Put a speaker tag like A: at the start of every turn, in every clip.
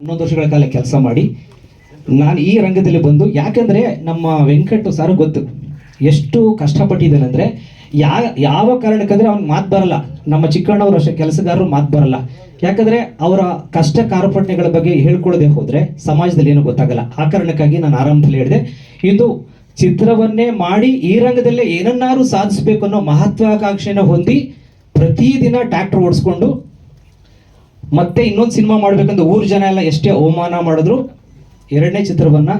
A: 11 ವರ್ಷಗಳ ಕಾಲ ಕೆಲಸ ಮಾಡಿ ನಾನು ಈ ರಂಗದಲ್ಲಿ ಬಂದು, ಯಾಕಂದರೆ ನಮ್ಮ ವೆಂಕಟ್ ಸಾರು ಗೊತ್ತು ಎಷ್ಟು ಕಷ್ಟಪಟ್ಟಿದ್ದಾನೆ ಅಂದರೆ, ಯಾವ ಕಾರಣಕ್ಕಂದರೆ ಅವ್ನಿಗೆ ಮಾತು ಬರಲ್ಲ. ನಮ್ಮ ಚಿಕ್ಕಣ್ಣವರು ಅಷ್ಟೇ ಕೆಲಸಗಾರರು ಮಾತು ಬರಲ್ಲ. ಯಾಕಂದರೆ ಅವರ ಕಷ್ಟ ಕಾರ್ಪಣ್ಯಗಳ ಬಗ್ಗೆ ಹೇಳ್ಕೊಳ್ಳದೆ ಹೋದರೆ ಸಮಾಜದಲ್ಲಿ ಏನೂ ಗೊತ್ತಾಗಲ್ಲ. ಆ ಕಾರಣಕ್ಕಾಗಿ ನಾನು ಆರಂಭದಲ್ಲಿ ಹೇಳಿದೆ, ಇದು ಚಿತ್ರವನ್ನೇ ಮಾಡಿ ಈ ರಂಗದಲ್ಲೇ ಏನನ್ನಾರು ಸಾಧಿಸಬೇಕು ಅನ್ನೋ ಮಹತ್ವಾಕಾಂಕ್ಷೆಯನ್ನು ಹೊಂದಿ ಪ್ರತಿದಿನ ಟ್ರ್ಯಾಕ್ಟರ್ ಓಡಿಸ್ಕೊಂಡು ಮತ್ತೆ ಇನ್ನೊಂದು ಸಿನಿಮಾ ಮಾಡಬೇಕಂತ ಊರು ಜನ ಎಲ್ಲ ಎಷ್ಟೇ ಅವಮಾನ ಮಾಡಿದ್ರು 2ನೇ ಚಿತ್ರವನ್ನು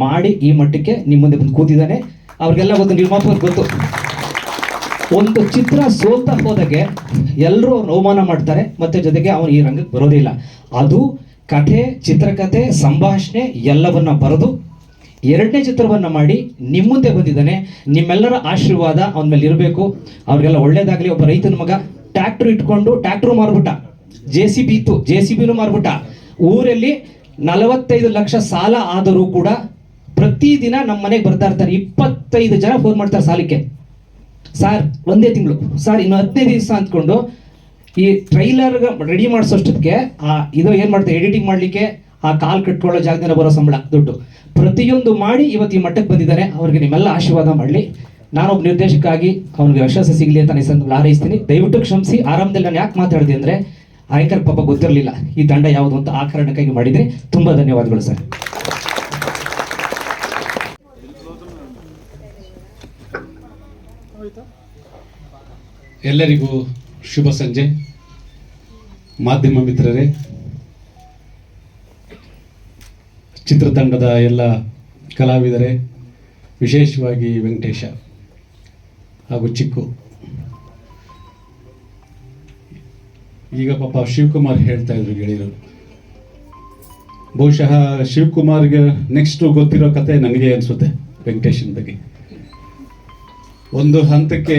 A: ಮಾಡಿ ಈ ಮಟ್ಟಕ್ಕೆ ನಿಮ್ಮ ಮುಂದೆ ಬಂದು ಕೂತಿದ್ದಾನೆ. ಅವ್ರಿಗೆಲ್ಲ ಗೊತ್ತು, ನಿರ್ಮಾಪಕರಿಗೆ ಗೊತ್ತು, ಒಂದು ಚಿತ್ರ ಸೋಲ್ತಾ ಹೋದಾಗೆ ಎಲ್ಲರೂ ಅವ್ರನ್ನ ಅವಮಾನ ಮಾಡ್ತಾರೆ, ಮತ್ತೆ ಜೊತೆಗೆ ಅವನು ಈ ರಂಗಕ್ಕೆ ಬರೋದೇ ಇಲ್ಲ. ಅದು ಕಥೆ, ಚಿತ್ರಕಥೆ, ಸಂಭಾಷಣೆ ಎಲ್ಲವನ್ನ ಬರೆದು 2ನೇ ಚಿತ್ರವನ್ನು ಮಾಡಿ ನಿಮ್ಮ ಮುಂದೆ ಬಂದಿದ್ದಾನೆ. ನಿಮ್ಮೆಲ್ಲರ ಆಶೀರ್ವಾದ ಅವನ ಮೇಲೆ ಇರಬೇಕು. ಅವ್ರಿಗೆಲ್ಲ ಒಳ್ಳೇದಾಗಲಿ. ಒಬ್ಬ ರೈತನ ಮಗ ಟ್ರ್ಯಾಕ್ಟರ್ ಇಟ್ಕೊಂಡು ಟ್ರ್ಯಾಕ್ಟರ್ ಮಾರ್ಬಿಟ್ಟ, JCB ಇತ್ತು, JCBನೂ ಮಾರ್ಬಿಟ್ಟ. ಊರಲ್ಲಿ 45 ಲಕ್ಷ ಸಾಲ ಆದರೂ ಕೂಡ ಪ್ರತಿದಿನ ನಮ್ಮ ಮನೆಗೆ ಬರ್ತಾ ಇರ್ತಾರೆ. 25 ಜನ ಫೋನ್ ಮಾಡ್ತಾರೆ ಸಾಲಕ್ಕೆ. ಸರ್ ಒಂದೇ ತಿಂಗಳು, ಸರ್ ಇನ್ನು 15 ದಿವಸ ಅಂದ್ಕೊಂಡು ಈ ಟ್ರೈಲರ್ ರೆಡಿ ಮಾಡಿಸೋಷ್ಟಕ್ಕೆ ಇದು ಏನು ಮಾಡ್ತಾರೆ, ಎಡಿಟಿಂಗ್ ಮಾಡಲಿಕ್ಕೆ ಆ ಕಾಲ್ ಕಟ್ಕೊಳ್ಳೋ ಜಾಗದಿಂದ ಬರೋ ಸಂಬಳ ದುಡ್ಡು ಪ್ರತಿಯೊಂದು ಮಾಡಿ ಇವತ್ತು ಈ ಮಟ್ಟಕ್ಕೆ ಬಂದಿದ್ದಾರೆ. ಅವ್ರಿಗೆ ನಿಮ್ಮೆಲ್ಲ ಆಶೀರ್ವಾದ ಮಾಡಲಿ. ನಾನೊಬ್ಬ ನಿರ್ದೇಶಕ ಅವನಿಗೆ ಯಶಸ್ಸು ಸಿಗಲಿ ಅಂತ ನಾನು ಸಂದರ್ಭದಲ್ಲಿ ಹಾರೈಸ್ತೀನಿ. ದಯವಿಟ್ಟು ಕ್ಷಮಿಸಿ. ಆರಂಭದಲ್ಲಿ ನಾನು ಯಾಕೆ ಮಾತಾಡಿದೆ ಅಂದರೆ, ಆಯ್ಕರ್ ಪಾಪ ಗೊತ್ತಿರಲಿಲ್ಲ ಈ ತಂಡ ಯಾವುದು ಅಂತ, ಆ ಕಾರಣಕ್ಕಾಗಿ ಮಾಡಿದರೆ. ತುಂಬ ಧನ್ಯವಾದಗಳು ಸರ್.
B: ಎಲ್ಲರಿಗೂ ಶುಭ ಸಂಜೆ. ಮಾಧ್ಯಮ ಮಿತ್ರರೇ, ಚಿತ್ರತಂಡದ ಎಲ್ಲ ಕಲಾವಿದರೇ, ವಿಶೇಷವಾಗಿ ವೆಂಕಟೇಶ ಹಾಗೂ ಚಿಕ್ಕು. ಈಗ ಪಾಪ ಶಿವಕುಮಾರ್ ಹೇಳ್ತಾ ಇದ್ರು ಗೆಳೆಯರು, ಬಹುಶಃ ಶಿವಕುಮಾರ್ಗೆ ನೆಕ್ಸ್ಟ್ ಗೊತ್ತಿರೋ ಕತೆ ನನಗೆ ಅನಿಸುತ್ತೆ ವೆಂಕಟೇಶನ್ ಬಗ್ಗೆ. ಒಂದು ಹಂತಕ್ಕೆ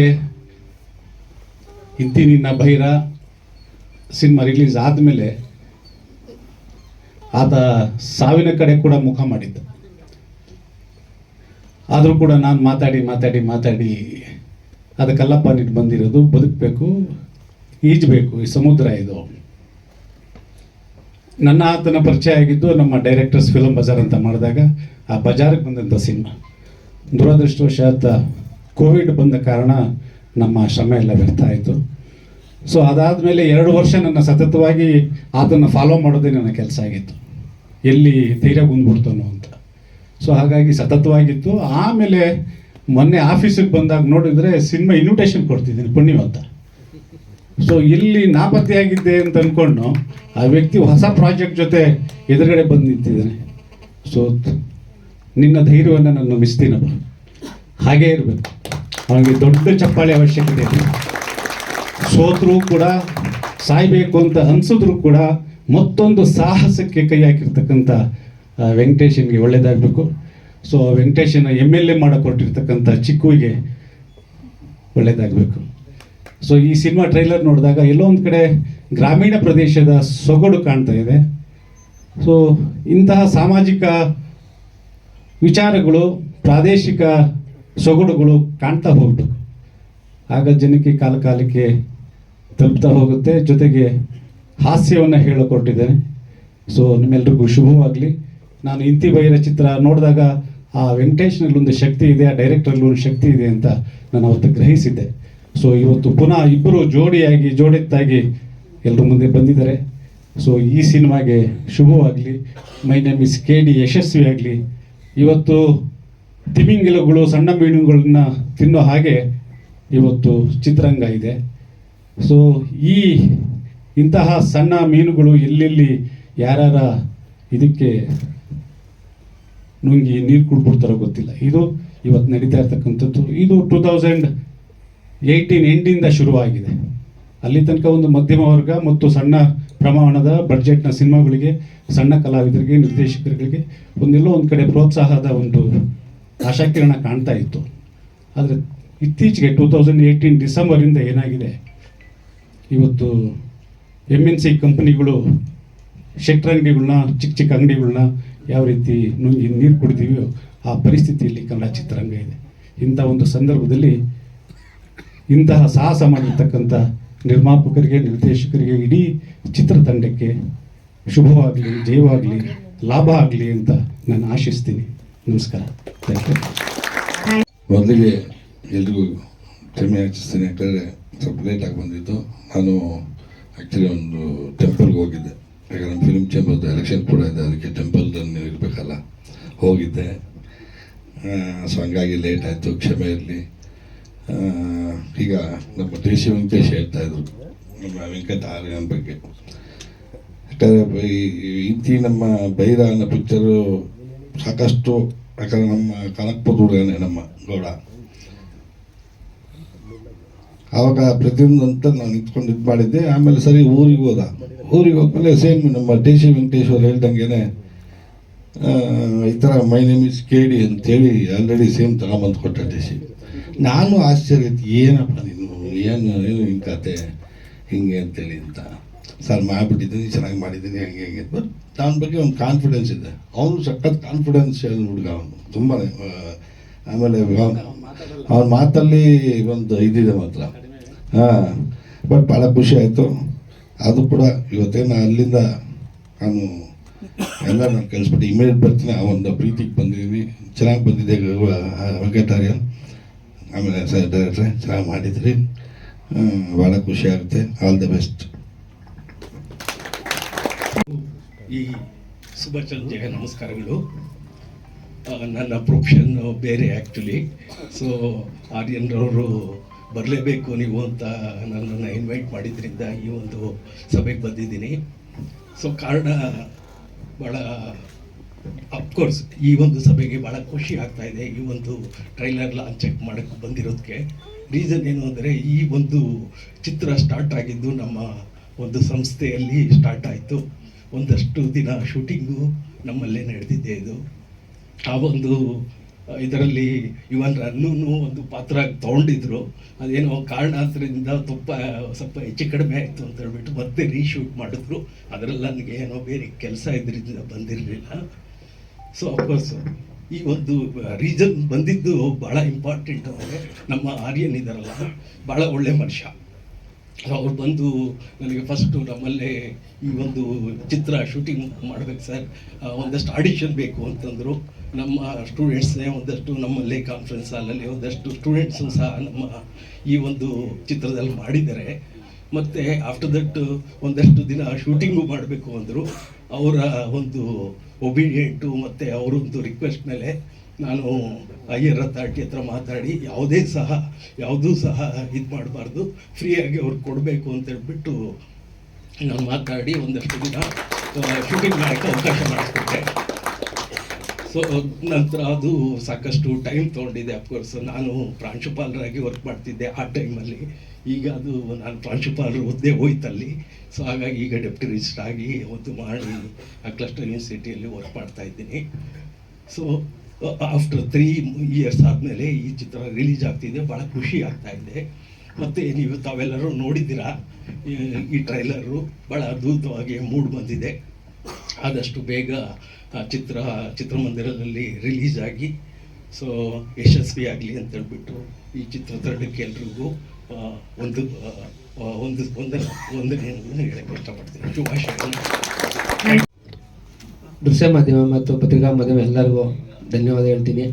B: ಇಂತಿ ನಿನ್ನ ಭೈರ ಸಿನಿಮಾ ರಿಲೀಸ್ ಆದಮೇಲೆ ಆತ ಸಾವಿನ ಕಡೆ ಕೂಡ ಮುಖ ಮಾಡಿದ್ದ. ಆದರೂ ಕೂಡ ನಾನು ಮಾತಾಡಿ ಅದಕ್ಕೆಲ್ಲಪ್ಪ ನೀನು ಬಂದಿರೋದು, ಬದುಕಬೇಕು, ಈಜಬೇಕು, ಈ ಸಮುದ್ರ ಇದು. ನನ್ನ ಆತನ ಪರಿಚಯ ಆಗಿದ್ದು ನಮ್ಮ ಡೈರೆಕ್ಟರ್ಸ್ ಫಿಲಮ್ ಬಜಾರ್ ಅಂತ ಮಾಡಿದಾಗ ಆ ಬಜಾರ್ಗೆ ಬಂದಂಥ ಸಿನಿಮಾ. ದುರದೃಷ್ಟವಶಾತ್ ಕೋವಿಡ್ ಬಂದ ಕಾರಣ ನಮ್ಮ ಶ್ರಮ ಎಲ್ಲ ವ್ಯರ್ಥ ಆಯಿತು. ಸೊ ಅದಾದಮೇಲೆ 2 ವರ್ಷ ನನ್ನ ಸತತವಾಗಿ ಆತನ್ನು ಫಾಲೋ ಮಾಡೋದೇ ನನ್ನ ಕೆಲಸ ಆಗಿತ್ತು, ಎಲ್ಲಿ ಧೈರ್ಯ ಬಂದ್ಬಿಡ್ತಾನೋ ಅಂತ. ಸೊ ಹಾಗಾಗಿ ಸತತವಾಗಿತ್ತು. ಆಮೇಲೆ ಮೊನ್ನೆ ಆಫೀಸಿಗೆ ಬಂದಾಗ ನೋಡಿದರೆ ಸಿನಿಮಾ ಇನ್ವಿಟೇಷನ್ ಕೊಡ್ತಿದ್ದೀನಿ ಪುಣ್ಯವಂತ. ಸೊ ಇಲ್ಲಿ ನಾಪತ್ತೆಯಾಗಿದ್ದೆ ಅಂತ ಅಂದ್ಕೊಂಡು ಆ ವ್ಯಕ್ತಿ ಹೊಸ ಪ್ರಾಜೆಕ್ಟ್ ಜೊತೆ ಎದುರುಗಡೆ ಬಂದು ನಿಂತಿದ್ದಾನೆ. ಸೊ ನಿನ್ನ ಧೈರ್ಯವನ್ನು ನಾನು ಮಿಸ್ತೀನಪ್ಪ, ಹಾಗೇ ಇರಬೇಕು. ಅವನಿಗೆ ದೊಡ್ಡ ಚಪ್ಪಾಳೆ ಅವಶ್ಯಕತೆ ಇದೆ. ಸೋತರೂ ಕೂಡ, ಸಾಯ್ಬೇಕು ಅಂತ ಅನಿಸಿದ್ರು ಕೂಡ ಮತ್ತೊಂದು ಸಾಹಸಕ್ಕೆ ಕೈ ಹಾಕಿರ್ತಕ್ಕಂಥ ವೆಂಕಟೇಶನ್ಗೆ ಒಳ್ಳೇದಾಗಬೇಕು. ಸೊ ವೆಂಕಟೇಶನ MLA ಮಾಡಿಕೊಟ್ಟಿರ್ತಕ್ಕಂಥ ಚಿಕ್ಕುವಿಗೆ ಒಳ್ಳೇದಾಗಬೇಕು. ಸೊ ಈ ಸಿನಿಮಾ ಟ್ರೈಲರ್ ನೋಡಿದಾಗ ಎಲ್ಲೋ ಒಂದು ಕಡೆ ಗ್ರಾಮೀಣ ಪ್ರದೇಶದ ಸೊಗಡು ಕಾಣ್ತಾ ಇದೆ. ಸೊ ಇಂತಹ ಸಾಮಾಜಿಕ ವಿಚಾರಗಳು, ಪ್ರಾದೇಶಿಕ ಸೊಗಡುಗಳು ಕಾಣ್ತಾ ಹೋಗ್ಬೇಕು. ಆಗ ಜನಕ್ಕೆ ಕಾಲಕ್ಕೆ ತಲುಪ್ತಾ ಹೋಗುತ್ತೆ. ಜೊತೆಗೆ ಹಾಸ್ಯವನ್ನು ಹೇಳಿಕೊಟ್ಟಿದ್ದೇನೆ. ಸೊ ನಿಮ್ಮೆಲ್ರಿಗೂ ಶುಭವಾಗಲಿ. ನಾನು ಇಂತಿ ಬೈರ ಚಿತ್ರ ನೋಡಿದಾಗ ಆ ವೆಂಕಟೇಶ್ನಲ್ಲಿ ಒಂದು ಶಕ್ತಿ ಇದೆ, ಆ ಡೈರೆಕ್ಟರ್ಲಿ ಒಂದು ಶಕ್ತಿ ಇದೆ ಅಂತ ನಾನು ಅವತ್ತು ಗ್ರಹಿಸಿದ್ದೆ. ಸೊ ಇವತ್ತು ಪುನಃ ಇಬ್ಬರು ಜೋಡೆತ್ತಾಗಿ ಎಲ್ಲರ ಮುಂದೆ ಬಂದಿದ್ದಾರೆ. ಸೊ ಈ ಸಿನಿಮಾಗೆ ಶುಭವಾಗಲಿ. My name is KD ಯಶಸ್ವಿಯಾಗಲಿ. ಇವತ್ತು ತಿಮಿಂಗಿಲಗಳು, ಸಣ್ಣ ಮೀನುಗಳನ್ನ ತಿನ್ನೋ ಹಾಗೆ ಇವತ್ತು ಚಿತ್ರರಂಗ ಇದೆ. ಸೊ ಇಂತಹ ಸಣ್ಣ ಮೀನುಗಳು ಎಲ್ಲೆಲ್ಲಿ ಯಾರ್ಯಾರ ಇದಕ್ಕೆ ನುಂಗಿ ನೀರು ಕುಡ್ಬಿಡ್ತಾರೋ ಗೊತ್ತಿಲ್ಲ. ಇದು ಇವತ್ತು ನಡೀತಾ ಇರ್ತಕ್ಕಂಥದ್ದು. ಇದು 2018 ಎಂಡಿಂದ ಶುರುವಾಗಿದೆ. ಅಲ್ಲಿ ತನಕ ಒಂದು ಮಧ್ಯಮ ವರ್ಗ ಮತ್ತು ಸಣ್ಣ ಪ್ರಮಾಣದ ಬಡ್ಜೆಟ್ನ ಸಿನಿಮಾಗಳಿಗೆ, ಸಣ್ಣ ಕಲಾವಿದರಿಗೆ, ನಿರ್ದೇಶಕರಿಗೆ ಒಂದೆಲ್ಲೋ ಒಂದು ಕಡೆ ಪ್ರೋತ್ಸಾಹದ ಒಂದು ಆಶಾಕಿರಣ ಕಾಣ್ತಾ ಇತ್ತು. ಆದರೆ ಇತ್ತೀಚೆಗೆ 2018 ಡಿಸೆಂಬರಿಂದ ಏನಾಗಿದೆ, ಇವತ್ತು MNC ಕಂಪನಿಗಳು ಶೆಟ್ರಂಗಡಿಗಳನ್ನ, ಚಿಕ್ಕ ಅಂಗಡಿಗಳನ್ನ ಯಾವ ರೀತಿ ನುಂಗಿ ನೀರು ಕುಡಿದೀವೋ ಆ ಪರಿಸ್ಥಿತಿಯಲ್ಲಿ ಕನ್ನಡ ಚಿತ್ರರಂಗ ಇದೆ. ಇಂಥ ಒಂದು ಸಂದರ್ಭದಲ್ಲಿ ಇಂತಹ ಸಾಹಸ ಮಾಡಿರ್ತಕ್ಕಂಥ ನಿರ್ಮಾಪಕರಿಗೆ, ನಿರ್ದೇಶಕರಿಗೆ, ಇಡೀ ಚಿತ್ರತಂಡಕ್ಕೆ ಶುಭವಾಗಲಿ, ಜಯವಾಗಲಿ, ಲಾಭ ಆಗಲಿ ಅಂತ ನಾನು ಆಶಿಸ್ತೀನಿ. ನಮಸ್ಕಾರ. Thank you.
C: ಮೊದಲಿಗೆ ಎಲ್ರಿಗೂ ಕ್ಷಮೆ ಯಾಚಿಸ್ತೀನಿ, ಯಾಕಂದರೆ ಸ್ವಲ್ಪ ಲೇಟಾಗಿ ಬಂದಿದ್ದು. ನಾನು ಆ್ಯಕ್ಚುಲಿ ಒಂದು ಟೆಂಪಲ್ಗೆ ಹೋಗಿದ್ದೆ, ಯಾಕಂದರೆ ನಮ್ಮ ಫಿಲ್ಮ್ ಚೇಂಬರ್ದು ಎಲೆಕ್ಷನ್ ಕೂಡ ಇದೆ, ಅದಕ್ಕೆ ಟೆಂಪಲ್ದಲ್ಲಿ ಇರಬೇಕಲ್ಲ, ಹೋಗಿದ್ದೆ. ಸೊ ಹಂಗಾಗಿ ಲೇಟ್ ಆಯಿತು, ಕ್ಷಮೆ ಇರಲಿ. ಈಗ ನಮ್ಮ ದೇಶಿ ವೆಂಕಟೇಶ್ ಹೇಳ್ತಾಯಿದ್ರು ನಮ್ಮ ವೆಂಕಟ ಆರ್ಯನ ಬಗ್ಗೆ. ಯಾಕಂದರೆ ಇಂತಿ ನಮ್ಮ ಬೈರ ಅನ್ನೋ ಪಿಕ್ಚರು ಸಾಕಷ್ಟು, ಯಾಕಂದರೆ ನಮ್ಮ ಕನಕಪುರ ಹುಡುಗನೇ ನಮ್ಮ ಗೌಡ. ಆವಾಗ ಪ್ರತಿಯೊಂದು ಅಂತ ನಾನು ನಿಂತ್ಕೊಂಡು ಇದು ಮಾಡಿದ್ದೆ. ಆಮೇಲೆ ಸರಿ ಊರಿಗೆ ಹೋದ್ಮೇಲೆ ಸೇಮ್ ನಮ್ಮ ದೇಶಿ ವೆಂಕಟೇಶ್ವರ ಹೇಳ್ದಂಗೆ ಈ ಥರ ಮೈ ನೇಮ್ ಇಸ್ ಕೇಳಿ ಅಂತೇಳಿ ಆಲ್ರೆಡಿ ಸೇಮ್ ತಗೊಂಬಂದು ಕೊಟ್ಟ ದೇಶಿ. ನಾನು ಆಶ್ಚರ್ಯ ಇತ್ತು, ಏನಪ್ಪ ನೀನು ಏನು ಹಿಂಗೆ ಕತೆ ಹಿಂಗೆ ಅಂತೇಳಿ ಅಂತ. ಸರ್ ಮಾಡಿಬಿಟ್ಟಿದ್ದೀನಿ, ಚೆನ್ನಾಗಿ ಮಾಡಿದ್ದೀನಿ, ಹೆಂಗೆ ಬಟ್ ನನ್ನ ಬಗ್ಗೆ ಒಂದು ಕಾನ್ಫಿಡೆನ್ಸ್ ಇದೆ. ಅವನು ಸಖತ್ ಕಾನ್ಫಿಡೆನ್ಸ್ ಹುಡುಗ, ಅವನು ತುಂಬಾ. ಆಮೇಲೆ ಅವನ ಮಾತಲ್ಲಿ ಒಂದು ಇದಿದೆ ಮಾತ್ರ. ಬಟ್ ಭಾಳ ಖುಷಿ ಆಯಿತು. ಅದು ಕೂಡ ಇವತ್ತೇನು ಅಲ್ಲಿಂದ ನಾನು ಎಲ್ಲ ನಾನು ಕಳಿಸ್ಬಿಟ್ಟು ಇಮಿಡಿಯೇಟ್ ಬರ್ತೀನಿ. ಆ ಒಂದು ಪ್ರೀತಿಗೆ ಬಂದಿದ್ದೀನಿ, ಚೆನ್ನಾಗಿ ಬಂದಿದೆ ವೆಂಕಟಾರ್ಯ. ಆಮೇಲೆ ಸರ್ ಡೈರೆಕ್ಟ್ರೆ ಚೆನ್ನಾಗಿ ಮಾಡಿದ್ರಿ, ಭಾಳ ಖುಷಿ ಆಗುತ್ತೆ. All the best.
D: ಈ ಶುಭ ಸಂಜೆಯ ನಮಸ್ಕಾರಗಳು. ನನ್ನ ಪ್ರೊಫೆಷನ್ ಬೇರೆ ಆ್ಯಕ್ಚುಲಿ. ಸೊ ಆರ್ಯನ್ರವರು ಬರಲೇಬೇಕು ನೀವು ಅಂತ ನನ್ನನ್ನು ಇನ್ವೈಟ್ ಮಾಡಿದ್ರಿಂದ ಈ ಒಂದು ಸಭೆಗೆ ಬಂದಿದ್ದೀನಿ. ಸೊ ಕಾರಣ ಭಾಳ ಅಫ್ಕೋರ್ಸ್ ಈ ಒಂದು ಸಭೆಗೆ ಭಾಳ ಖುಷಿ ಆಗ್ತಾ ಇದೆ. ಈ ಒಂದು ಟ್ರೈಲರ್ ಲಾಂಚ್ ಮಾಡೋಕ್ಕೆ ಬಂದಿರೋದಕ್ಕೆ ರೀಸನ್ ಏನು ಅಂದರೆ, ಈ ಒಂದು ಚಿತ್ರ ಸ್ಟಾರ್ಟ್ ಆಗಿದ್ದು ನಮ್ಮ ಒಂದು ಸಂಸ್ಥೆಯಲ್ಲಿ ಸ್ಟಾರ್ಟ್ ಆಯಿತು. ಒಂದಷ್ಟು ದಿನ ಶೂಟಿಂಗು ನಮ್ಮಲ್ಲೇ ನಡೆದಿದ್ದೆ. ಇದು ಆ ಒಂದು ಇದರಲ್ಲಿ ಇವನ್ ರನ್ನೂ ಒಂದು ಪಾತ್ರ ತೊಗೊಂಡಿದ್ರು. ಅದೇನೋ ಕಾರಣಾಂತರದಿಂದ ಸ್ವಲ್ಪ ಹೆಚ್ಚು ಕಡಿಮೆ ಆಯಿತು ಅಂತ ಹೇಳ್ಬಿಟ್ಟು ಮತ್ತೆ ರೀಶೂಟ್ ಮಾಡಿದ್ರು. ಅದರಲ್ಲಿ ನನಗೆ ಏನೋ ಬೇರೆ ಕೆಲಸ ಇದರಿಂದ ಬಂದಿರಲಿಲ್ಲ. ಸೊ ಅಫ್ಕೋರ್ಸ್ ಈ ಒಂದು ರೀಸನ್ ಬಂದಿದ್ದು ಭಾಳ ಇಂಪಾರ್ಟೆಂಟ್. ಅಂದರೆ ನಮ್ಮ ಆರ್ಯನ್ ಇದ್ದಾರಲ್ಲ, ಭಾಳ ಒಳ್ಳೆ ಮನುಷ್ಯ. ಅವ್ರು ಬಂದು ನನಗೆ ಫಸ್ಟು ನಮ್ಮಲ್ಲೇ ಈ ಒಂದು ಚಿತ್ರ ಶೂಟಿಂಗ್ ಮಾಡ್ಬೇಕು ಸರ್, ಒಂದಷ್ಟು ಆಡಿಷನ್ ಬೇಕು ಅಂತಂದರು. ನಮ್ಮ ಸ್ಟೂಡೆಂಟ್ಸ್ನೇ ಒಂದಷ್ಟು ನಮ್ಮಲ್ಲೇ ಕಾನ್ಫರೆನ್ಸ್ ಹಾಲಲ್ಲಿ ಒಂದಷ್ಟು ಸ್ಟೂಡೆಂಟ್ಸು ಸಹ ನಮ್ಮ ಈ ಒಂದು ಚಿತ್ರದಲ್ಲಿ ಮಾಡಿದ್ದಾರೆ. ಮತ್ತು ಆಫ್ಟರ್ ದಟ್ ಒಂದಷ್ಟು ದಿನ ಶೂಟಿಂಗು ಮಾಡಬೇಕು ಅಂದರು. ಅವರ ಒಂದು ಒಬಿಡಿಯೆಂಟು ಮತ್ತು ಅವರೊಂದು ರಿಕ್ವೆಸ್ಟ್ ಮೇಲೆ ನಾನು ಹೈಯರ್ ಅಥಾರಿಟಿ ಹತ್ರ ಮಾತಾಡಿ ಯಾವುದೂ ಸಹ ಇದು ಮಾಡಬಾರ್ದು, ಫ್ರೀಯಾಗಿ ಅವ್ರು ಕೊಡಬೇಕು ಅಂತ ಹೇಳ್ಬಿಟ್ಟು ನಾನು ಮಾತಾಡಿ ಒಂದಷ್ಟು ದಿನ ಶೂಟಿಂಗ್ ಮಾಡೋಕ್ಕೆ ಅವಕಾಶ ಮಾಡಿಸ್ಕೊಟ್ಟೆ. ಸೊ ನಂತರ ಅದು ಸಾಕಷ್ಟು ಟೈಮ್ ತೊಗೊಂಡಿದೆ. ಅಫ್ಕೋರ್ಸ್ ನಾನು ಪ್ರಾಂಶುಪಾಲರಾಗಿ ವರ್ಕ್ ಮಾಡ್ತಿದ್ದೆ ಆ ಟೈಮಲ್ಲಿ. ಈಗ ಅದು ನಾನು ಪ್ರಾಂಶುಪಾಲರು ಹುದ್ದೆ ಹೋಯ್ತಲ್ಲಿ. ಸೊ ಹಾಗಾಗಿ ಈಗ ಡೆಪ್ಟಿ ರಿಜಿಸ್ಟ್ರ್ ಆಗಿ ಒಂದು ಮಾಡಿ ಆ ಕ್ಲಸ್ಟರ್ ಯೂನಿವರ್ಸಿಟಿಯಲ್ಲಿ ವರ್ಕ್ ಮಾಡ್ತಾ ಇದ್ದೀನಿ. ಸೊ ಆಫ್ಟರ್ 3 ಇಯರ್ಸ್ ಆದಮೇಲೆ ಈ ಚಿತ್ರ ರಿಲೀಸ್ ಆಗ್ತಿದೆ, ಭಾಳ ಖುಷಿ ಆಗ್ತಾ ಇದೆ. ಮತ್ತು ನೀವು ತಾವೆಲ್ಲರೂ ನೋಡಿದ್ದೀರಾ ಈ ಟ್ರೈಲರು, ಭಾಳ ಅದ್ಭುತವಾಗಿ ಮೂಡ್ ಬಂದಿದೆ. ಆದಷ್ಟು ಬೇಗ ಚಿತ್ರಮಂದಿರದಲ್ಲಿ ರಿಲೀಸ್ ಆಗಿ ಸೊ ಯಶಸ್ವಿ ಆಗಲಿ ಅಂತ ಹೇಳ್ಬಿಟ್ಟು ಈ ಚಿತ್ರತಂಡಕ್ಕೆ ಎಲ್ರಿಗೂ ಒಂದನೆಯನ್ನು ಹೇಳಕ್ಕೆ ಇಷ್ಟಪಡ್ತೀನಿ. ಶುಭಾಶಯಗಳು.
E: ದೃಶ್ಯ ಮಾಧ್ಯಮ ಮತ್ತು ಪತ್ರಿಕಾ ಮಾಧ್ಯಮ ಎಲ್ಲರಿಗೂ ಧನ್ಯವಾದ ಹೇಳ್ತೀನಿ.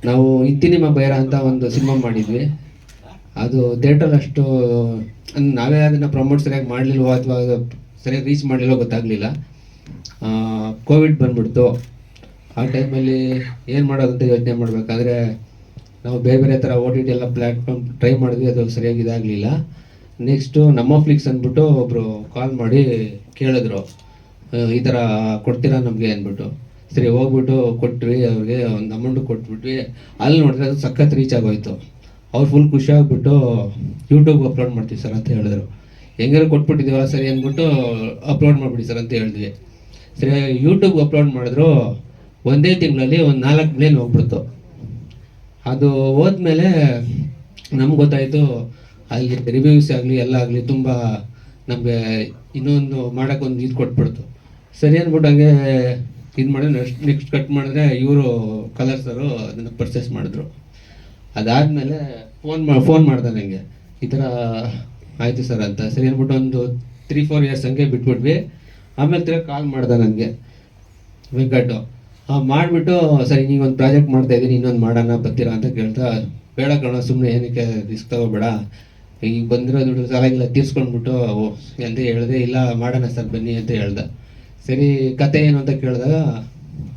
E: ನಾವು ಇತ್ತಿನಿಮ ಬೈರ ಅಂತ ಒಂದು ಸಿನಿಮಾ ಮಾಡಿದ್ವಿ. ಅದು ಥಿಯೇಟ್ರಲ್ಲಿ ಅಷ್ಟು ನಾವೇ ಅದನ್ನು ಪ್ರಮೋಟ್ ಸರಿಯಾಗಿ ಮಾಡಲಿಲ್ವೋ ಅಥವಾ ಸರಿಯಾಗಿ ರೀಚ್ ಮಾಡಲಿಲ್ಲೋ ಗೊತ್ತಾಗಲಿಲ್ಲ. ಕೋವಿಡ್ ಬಂದ್ಬಿಡ್ತು. ಆ ಟೈಮಲ್ಲಿ ಏನು ಮಾಡೋದಂತ ಯೋಚನೆ ಮಾಡಬೇಕಾದ್ರೆ ನಾವು ಬೇರೆ ಬೇರೆ ಥರ OTT ಎಲ್ಲ ಪ್ಲ್ಯಾಟ್ಫಾರ್ಮ್ ಟ್ರೈ ಮಾಡಿದ್ವಿ, ಅದು ಸರಿಯಾಗಿ ಇದಾಗಲಿಲ್ಲ. ನೆಕ್ಸ್ಟು ನಮ್ಮ ಫ್ಲಿಕ್ಸ್ ಅಂದ್ಬಿಟ್ಟು ಒಬ್ಬರು ಕಾಲ್ ಮಾಡಿ ಕೇಳಿದ್ರು, ಈ ಥರ ಕೊಡ್ತೀರಾ ನಮಗೆ ಅಂದ್ಬಿಟ್ಟು. ಸರಿ ಹೋಗ್ಬಿಟ್ಟು ಕೊಟ್ವಿ, ಅವ್ರಿಗೆ ಒಂದು ಅಮೌಂಟು ಕೊಟ್ಬಿಟ್ವಿ. ಅಲ್ಲಿ ನೋಡಿದ್ರೆ ಅದು ಸಖತ್ ರೀಚ್ ಆಗೋಯ್ತು. ಅವ್ರು ಫುಲ್ ಖುಷಿ ಆಗಿಬಿಟ್ಟು ಯೂಟ್ಯೂಬ್ಗೆ ಅಪ್ಲೋಡ್ ಮಾಡ್ತೀವಿ ಸರ್ ಅಂತ ಹೇಳಿದ್ರು. ಹೆಂಗಾರು ಕೊಟ್ಬಿಟ್ಟಿದ್ದೀವಲ್ಲ ಸರಿ ಅಂದ್ಬಿಟ್ಟು ಅಪ್ಲೋಡ್ ಮಾಡಿಬಿಡಿ ಸರ್ ಅಂತ ಹೇಳಿದ್ವಿ. ಸರಿ ಯೂಟ್ಯೂಬ್ಗೆ ಅಪ್ಲೋಡ್ ಮಾಡಿದ್ರು. ಒಂದೇ ತಿಂಗಳಲ್ಲಿ ಒಂದು 4 ಮಿಲಿಯನ್ ಹೋಗ್ಬಿಡ್ತು. ಅದು ಹೋದ್ಮೇಲೆ ನಮ್ಗೆ ಗೊತ್ತಾಯಿತು, ಅಲ್ಲಿ ರಿವ್ಯೂಸ್ ಆಗಲಿ ಎಲ್ಲ ಆಗಲಿ ತುಂಬ ನಮಗೆ ಇನ್ನೊಂದು ಮಾಡೋಕ್ಕೊಂದು ಇದು ಕೊಟ್ಬಿಡ್ತು. ಸರಿ ಅಂದ್ಬಿಟ್ಟು ಹಂಗೆ ಇದು ಮಾಡಿ ನೆಕ್ಸ್ಟ್ ಕಟ್ ಮಾಡಿದ್ರೆ ಇವರು ಕಲರ್ಸರು ಅದನ್ನು ಪರ್ಚೇಸ್ ಮಾಡಿದ್ರು. ಅದಾದಮೇಲೆ ಫೋನ್ ಮಾಡ್ದೆ ನನಗೆ, ಈ ಥರ ಆಯಿತು ಸರ್ ಅಂತ. ಸರಿ ಅಂದ್ಬಿಟ್ಟು ಒಂದು 3-4 ಇಯರ್ಸ್ ಹಂಗೆ ಬಿಟ್ಬಿಟ್ವಿ. ಆಮೇಲೆ ತಿರ್ಗಿ ಕಾಲ್ ಮಾಡ್ದೆ ನನಗೆ ವೆಂಕಟು. ಮಾಡಿಬಿಟ್ಟು ಸರಿ ಈಗ ಒಂದು ಪ್ರಾಜೆಕ್ಟ್ ಮಾಡ್ತಾ ಇದ್ದೀನಿ, ಇನ್ನೊಂದು ಮಾಡೋಣ ಬರ್ತೀರಾ ಅಂತ ಕೇಳ್ತಾ, ಬೇಡ ಕಣೋ ಸುಮ್ಮನೆ ಏನಕ್ಕೆ ರಿಸ್ಕ್ ತಗೋಬೇಡ, ಈಗ ಬಂದಿರೋ ದುಡ್ಡು ಸಾಲಾಗಿಲ್ಲ ತೀರ್ಸ್ಕೊಂಡ್ಬಿಟ್ಟು ಅಂತ ಹೇಳಿದೆ. ಇಲ್ಲ ಮಾಡೋಣ ಸರ್ ಬನ್ನಿ ಅಂತ ಹೇಳ್ದೆ. ಸರಿ ಕತೆ ಏನು ಅಂತ ಕೇಳಿದಾಗ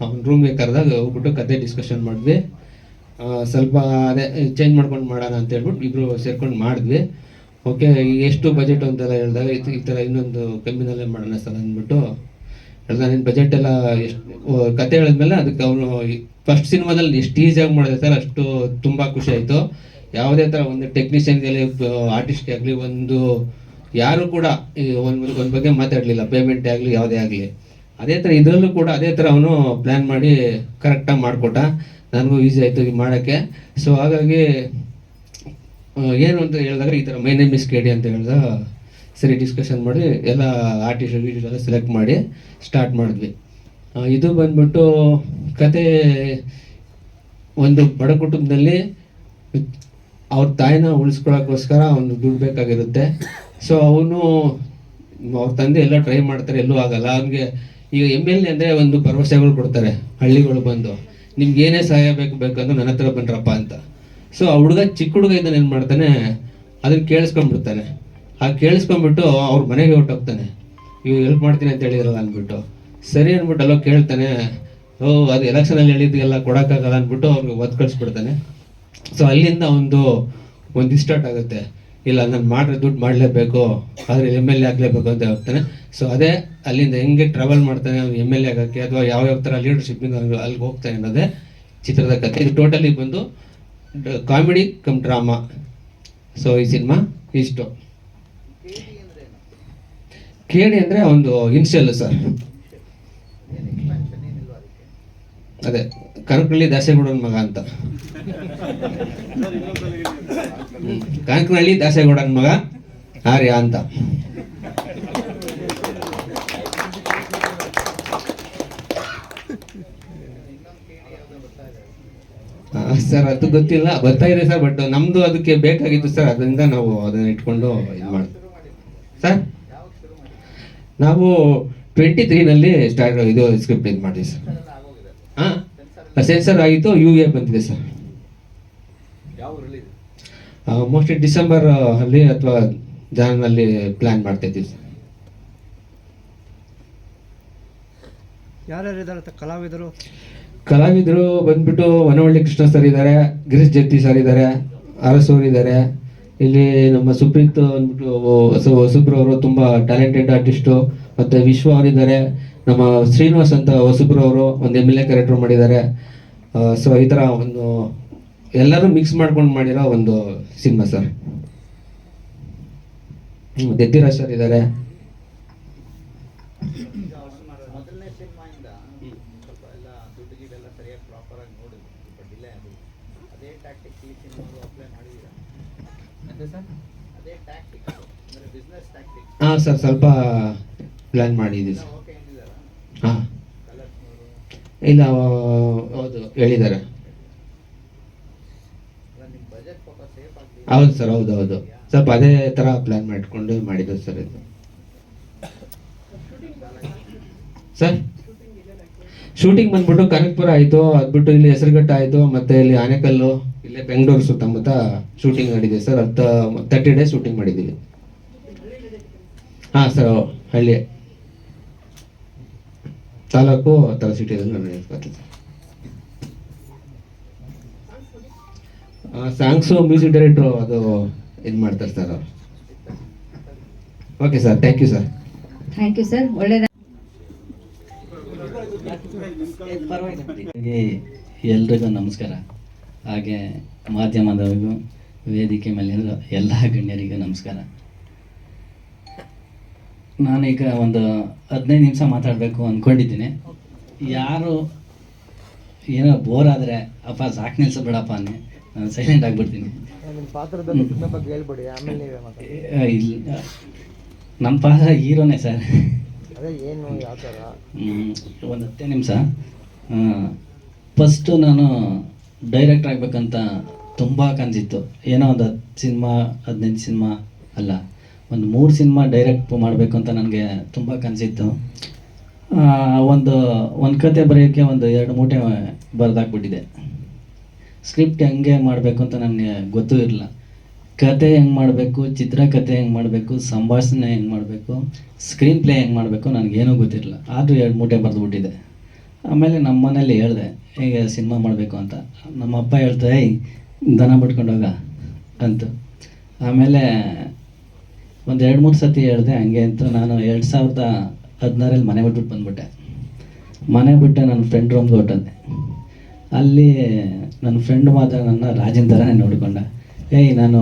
E: ಅವ್ನ ರೂಮ್ಗೆ ಕರೆದಾಗ ಹೋಗ್ಬಿಟ್ಟು ಕತೆ ಡಿಸ್ಕಷನ್ ಮಾಡಿದ್ವಿ. ಸ್ವಲ್ಪ ಅದೇ ಚೇಂಜ್ ಮಾಡ್ಕೊಂಡು ಮಾಡೋಣ ಅಂತ ಹೇಳ್ಬಿಟ್ಟು ಇಬ್ಬರು ಸೇರ್ಕೊಂಡು ಮಾಡಿದ್ವಿ. ಓಕೆ ಎಷ್ಟು ಬಜೆಟ್ ಅಂತೆಲ್ಲ ಹೇಳಿದಾಗ ಈ ಥರ ಇನ್ನೊಂದು ಕಮ್ಮಿನಲ್ಲೇ ಮಾಡೋಣ ಸರ್ ಅಂದ್ಬಿಟ್ಟು ಹೇಳ್ದ. ನಿನ್ನ ಬಜೆಟ್ ಎಲ್ಲ ಎಷ್ಟು ಕತೆ ಹೇಳಿದ್ಮೇಲೆ ಅದಕ್ಕೆ ಅವನು ಫಸ್ಟ್ ಸಿನಿಮಾದಲ್ಲಿ ಎಷ್ಟು ಈಸಿಯಾಗಿ ಮಾಡಿದೆ ಸರ್, ಅಷ್ಟು ತುಂಬ ಖುಷಿ ಆಯಿತು. ಯಾವುದೇ ಥರ ಒಂದು ಟೆಕ್ನಿಷಿಯನ್ಗಾಗಲಿ ಆರ್ಟಿಸ್ಟ್ಗೆ ಆಗಲಿ ಒಂದು ಯಾರು ಕೂಡ ಒಂದು ಬಗ್ಗೆ ಮಾತಾಡಲಿಲ್ಲ, ಪೇಮೆಂಟ್ ಆಗಲಿ ಯಾವುದೇ ಆಗಲಿ. ಅದೇ ಥರ ಇದರಲ್ಲೂ ಕೂಡ ಅದೇ ಥರ ಅವನು ಪ್ಲ್ಯಾನ್ ಮಾಡಿ ಕರೆಕ್ಟಾಗಿ ಮಾಡಿಕೊಟ್ಟ. ನನಗೂ ಈಸಿ ಆಯಿತು ಈಗ ಮಾಡೋಕ್ಕೆ. ಸೊ ಹಾಗಾಗಿ ಏನು ಅಂತ ಹೇಳಿದಾಗ ಈ ಥರ ಮೈ ನೇಮ್ ಇಸ್ KD ಅಂತ ಹೇಳಿದಾಗ ಸರಿ ಡಿಸ್ಕಷನ್ ಮಾಡಿ ಎಲ್ಲ ಆರ್ಟಿಸ್ಟ್ ಎಲ್ಲ ಸೆಲೆಕ್ಟ್ ಮಾಡಿ ಸ್ಟಾರ್ಟ್ ಮಾಡಿದ್ವಿ. ಇದು ಬಂದ್ಬಿಟ್ಟು ಕತೆ ಒಂದು ಬಡ ಕುಟುಂಬದಲ್ಲಿ ಅವ್ರ ತಾಯಿನ ಉಳಿಸ್ಕೊಳ್ಳೋಕ್ಕೋಸ್ಕರ ಅವನು ದುಡ್ಡು ಬೇಕಾಗಿರುತ್ತೆ. ಸೊ ಅವನು ಅವ್ರ ತಂದೆ ಎಲ್ಲ ಟ್ರೈ ಮಾಡ್ತಾರೆ, ಎಲ್ಲೂ ಆಗಲ್ಲ. ಅವ್ನಿಗೆ ಈಗ MLA ಅಂದರೆ ಒಂದು ಭರವಸೆಗಳು ಕೊಡ್ತಾರೆ ಹಳ್ಳಿಗಳು ಬಂದು, ನಿಮ್ಗೆ ಏನೇ ಸಹಾಯ ಬೇಕಂದ್ರೆ ನನ್ನ ಹತ್ರ ಬನ್ರಪ್ಪ ಅಂತ. ಸೊ ಆ ಹುಡುಗ ಚಿಕ್ಕ ಹುಡುಗ ಇದ್ದಾನೆ, ಏನು ಮಾಡ್ತಾನೆ ಅದನ್ನು ಕೇಳಿಸ್ಕೊಂಡ್ಬಿಡ್ತಾನೆ. ಕೇಳಿಸ್ಕೊಂಡ್ಬಿಟ್ಟು ಅವ್ರ ಮನೆಗೆ ಹೊರಟೋಗ್ತಾನೆ, ಇವು ಹೆಲ್ಪ್ ಮಾಡ್ತೀನಿ ಅಂತ ಹೇಳಿದ್ರಲ್ಲ ಅಂದ್ಬಿಟ್ಟು. ಸರಿ ಅಂದ್ಬಿಟ್ಟು ಅಲ್ಲೋ ಕೇಳ್ತಾನೆ, ಅದು ಎಲೆಕ್ಷನಲ್ಲಿ ಹೇಳಿದ್ದೆಲ್ಲ ಕೊಡೋಕ್ಕಾಗಲ್ಲ ಅಂದ್ಬಿಟ್ಟು ಅವ್ರಿಗೆ ಒದ್ದು ಕಳಿಸ್ಬಿಡ್ತಾನೆ. ಸೊ ಅಲ್ಲಿಂದ ಒಂದು ಸ್ಟಾರ್ಟ್ ಆಗುತ್ತೆ, ಇಲ್ಲ ನಾನು ಮಾಡಿದ್ರೆ ದುಡ್ಡು ಮಾಡಲೇಬೇಕು, ಆದರೆ MLA ಆಗಲೇಬೇಕು ಅಂತ ಹೋಗ್ತಾನೆ. ಸೊ ಅದೇ ಅಲ್ಲಿಂದ ಹೆಂಗೆ ಟ್ರಾವೆಲ್ ಮಾಡ್ತಾನೆ MLA ಆಗೋಕ್ಕೆ, ಅಥವಾ ಯಾವ್ಯಾವ ಥರ ಲೀಡರ್ಶಿಪ್ಪಿಂದ ಅಲ್ಲಿಗೆ ಹೋಗ್ತಾನೆ ಅನ್ನೋದೇ ಚಿತ್ರದ ಕಥೆ. ಇದು ಟೋಟಲಿ ಬಂದು ಕಾಮಿಡಿ ಕಮ್ ಡ್ರಾಮಾ. ಸೊ ಈ ಸಿನಿಮಾ ಇಷ್ಟು. KD ಅಂದರೆ ಒಂದು ಇನ್ಷಿಯಲ್ ಸರ್, ಅದೇ ಕನಕನಹಳ್ಳಿ ದಾಸೇಗೌಡನ ಮಗ ಅಂತ. ಕನಕನಹಳ್ಳಿ ದಾಸೇಗೌಡನ ಮಗ ಆರ್ಯ ಅಂತ. ಸರ್ ಅದು ಗೊತ್ತಿಲ್ಲ, ಬರ್ತಾ ಇದೆ ಸರ್, ಬಟ್ ನಮ್ದು ಅದಕ್ಕೆ ಬೇಕಾಗಿತ್ತು ಸರ್, ಅದರಿಂದ ನಾವು ಅದನ್ನ ಇಟ್ಕೊಂಡು ಇದು ಮಾಡ್ತೀವಿ ಸರ್. ನಾವು 23ನಲ್ಲಿ ಇದು ಸ್ಕ್ರಿಪ್ಟ್ ಇದು ಮಾಡಿದ್ವಿ ಸರ್. ಹಾಂ ಸೆನ್ಸರ್ ಆಗಿತ್ತು, UA ಬಂದಿದೆ ಸರ್. ಮೋಸ್ಟ್ಲಿ ಡಿಸೆಂಬರ್ ಅಲ್ಲಿ ಅಥವಾ ಜಾನ್ನಲ್ಲಿ ಪ್ಲಾನ್ ಮಾಡ್ತಾ ಇದ್ದೀವಿ ಸರ್.
F: ಯಾರ್ಯಾರಿದ್ದಾರೆ
E: ಕಲಾವಿದರು ಬಂದ್ಬಿಟ್ಟು ವನವಳ್ಳಿ ಕೃಷ್ಣ ಸರ್ ಇದ್ದಾರೆ, ಗಿರೀಶ್ ಜತ್ತಿ ಸರ್ ಇದ್ದಾರೆ, RS ಅವರು ಇದ್ದಾರೆ. ಇಲ್ಲಿ ನಮ್ಮ ಸುಪ್ರೀತ್ ಅಂದ್ಬಿಟ್ಟು ಹೊಸಬ್ರವರು ತುಂಬ ಟ್ಯಾಲೆಂಟೆಡ್ ಆರ್ಟಿಸ್ಟು, ಮತ್ತು ವಿಶ್ವ ಅವರಿದ್ದಾರೆ. ನಮ್ಮ ಶ್ರೀನಿವಾಸ್ ಅಂತ ಹೊಸಬ್ರವರು ಒಂದು MLA ಕ್ಯಾರೆಕ್ಟರ್ ಮಾಡಿದ್ದಾರೆ. ಸೊ ಈ ಥರ ಒಂದು ಎಲ್ಲರೂ ಮಿಕ್ಸ್ ಮಾಡ್ಕೊಂಡು ಮಾಡಿರೋ ಒಂದು ಸಿನಿಮಾ ಸರ್. ದೆತ್ತಿರಾಜ್ ಸರ್ ಇದ್ದಾರೆ. ಹಾಂ ಸರ್, ಸ್ವಲ್ಪ ಪ್ಲ್ಯಾನ್ ಮಾಡಿದ್ದೀವಿ ಸರ್. ಹಾಂ ಇಲ್ಲ, ಹೌದು ಹೇಳಿದ್ದಾರೆ. ಹೌದು ಸರ್, ಹೌದು ಸ್ವಲ್ಪ ಅದೇ ಥರ ಪ್ಲ್ಯಾನ್ ಮಾಡಿಕೊಂಡು ಮಾಡಿದ್ದು ಸರ್ ಇದು. ಸರ್ ಶೂಟಿಂಗ್ ಬಂದ್ಬಿಟ್ಟು ಕನಕಪುರ ಆಯಿತು, ಅದ್ಬಿಟ್ಟು ಇಲ್ಲಿ ಹೆಸರುಘಟ್ಟ ಆಯಿತು, ಮತ್ತು ಇಲ್ಲಿ ಆನೆಕಲ್ಲು, ಇಲ್ಲೇ ಬೆಂಗಳೂರು ಸುತ್ತಮುತ್ತ ಶೂಟಿಂಗ್ ಮಾಡಿದ್ದೀವಿ ಸರ್. 30 ಡೇಸ್ ಶೂಟಿಂಗ್ ಮಾಡಿದ್ದೀವಿ. ಹಾಂ ಸರ್, ಹಳ್ಳಿ ತಾಲೂಕು ತಲಸಿಟಿಯಲ್ಲಿ ನಡೆಯುತ್ತೆ. ಸಾಂಗ್ಸು ಮ್ಯೂಸಿಕ್ ಡೈರೆಕ್ಟ್ರು ಅದು ಇದು ಮಾಡ್ತಾರೆ ಸರ್ ಅವರು. Okay sir, thank you sir.
G: Thank you sir. ಒಳ್ಳೆಯದ.
H: ಎಲ್ರಿಗೂ ನಮಸ್ಕಾರ. ಹಾಗೆ ಮಾಧ್ಯಮದವರಿಗೂ ವೇದಿಕೆ ಮೇಲಿರೋ ಎಲ್ಲ ಗಣ್ಯರಿಗೂ ನಮಸ್ಕಾರ. ನಾನೀಗ ಒಂದು 15 ನಿಮಿಷ ಮಾತಾಡಬೇಕು ಅಂದ್ಕೊಂಡಿದ್ದೀನಿ. ಯಾರು ಏನೋ ಬೋರ್ ಆದರೆ ಅಪ್ಪ ಸಾಕು ನಿಲ್ಸಬೇಡಪ್ಪ ಅನ್ನಿ, ನಾನು ಸೈಲೆಂಟ್ ಆಗಿಬಿಡ್ತೀನಿ. ಇಲ್ಲ, ನಮ್ಮ ಪಾತ್ರ ಹೀರೋನೇ ಸರ್. ಒಂದು 10 ನಿಮಿಷ. ಫಸ್ಟು ನಾನು ಡೈರೆಕ್ಟರ್ ಆಗಬೇಕಂತ ತುಂಬ ಕನಸಿತ್ತು. ಏನೋ ಒಂದು 10 ಸಿನಿಮಾ 15 ಸಿನಿಮಾ ಅಲ್ಲ, ಒಂದು 3 ಸಿನಿಮಾ ಡೈರೆಕ್ಟ್ ಮಾಡಬೇಕು ಅಂತ ನನಗೆ ತುಂಬ ಕನಸಿತ್ತು. ಒಂದು ಕತೆ ಬರೆಯೋಕ್ಕೆ ಒಂದು 2 ಮೂಟೆ ಬರೆದಾಕ್ಬಿಟ್ಟಿದೆ. ಸ್ಕ್ರಿಪ್ಟ್ ಹೆಂಗೆ ಮಾಡಬೇಕು ಅಂತ ನನಗೆ ಗೊತ್ತೂ ಇರಲಿಲ್ಲ. ಕತೆ ಹೆಂಗೆ ಮಾಡಬೇಕು, ಚಿತ್ರಕಥೆ ಹೆಂಗೆ ಮಾಡಬೇಕು, ಸಂಭಾಷಣೆ ಹೆಂಗೆ ಮಾಡಬೇಕು, ಸ್ಕ್ರೀನ್ ಪ್ಲೇ ಹೆಂಗೆ ಮಾಡಬೇಕು ನನಗೇನೂ ಗೊತ್ತಿರಲಿಲ್ಲ. ಆದರೂ 2 ಮೂಟೆ ಬರೆದುಬಿಟ್ಟಿದೆ. ಆಮೇಲೆ ನಮ್ಮ ಮನೇಲಿ ಹೇಳಿದೆ ಹೀಗೆ ಸಿನಿಮಾ ಮಾಡಬೇಕು ಅಂತ. ನಮ್ಮ ಅಪ್ಪ ಹೇಳ್ತಾ ದನ ಬಿಟ್ಕೊಂಡೋಗ ಅಂತ. ಆಮೇಲೆ ಒಂದು 2-3 ಸತಿ ಹೇಳಿದೆ ಹಂಗೆ ಅಂತ. ನಾನು 2016 ಮನೆ ಬಿಟ್ಬಿಟ್ಟು ಬಂದ್ಬಿಟ್ಟೆ. ಮನೆ ಬಿಟ್ಟೆ ನನ್ನ ಫ್ರೆಂಡ್ ರೂಮ್ಗೆ ಹೊಟ್ಟಂದೆ. ಅಲ್ಲಿ ನನ್ನ ಫ್ರೆಂಡ್ ಮಾತ್ರ ನನ್ನ ರಾಜನ ಥರನೇ ನೋಡಿಕೊಂಡ. ನಾನು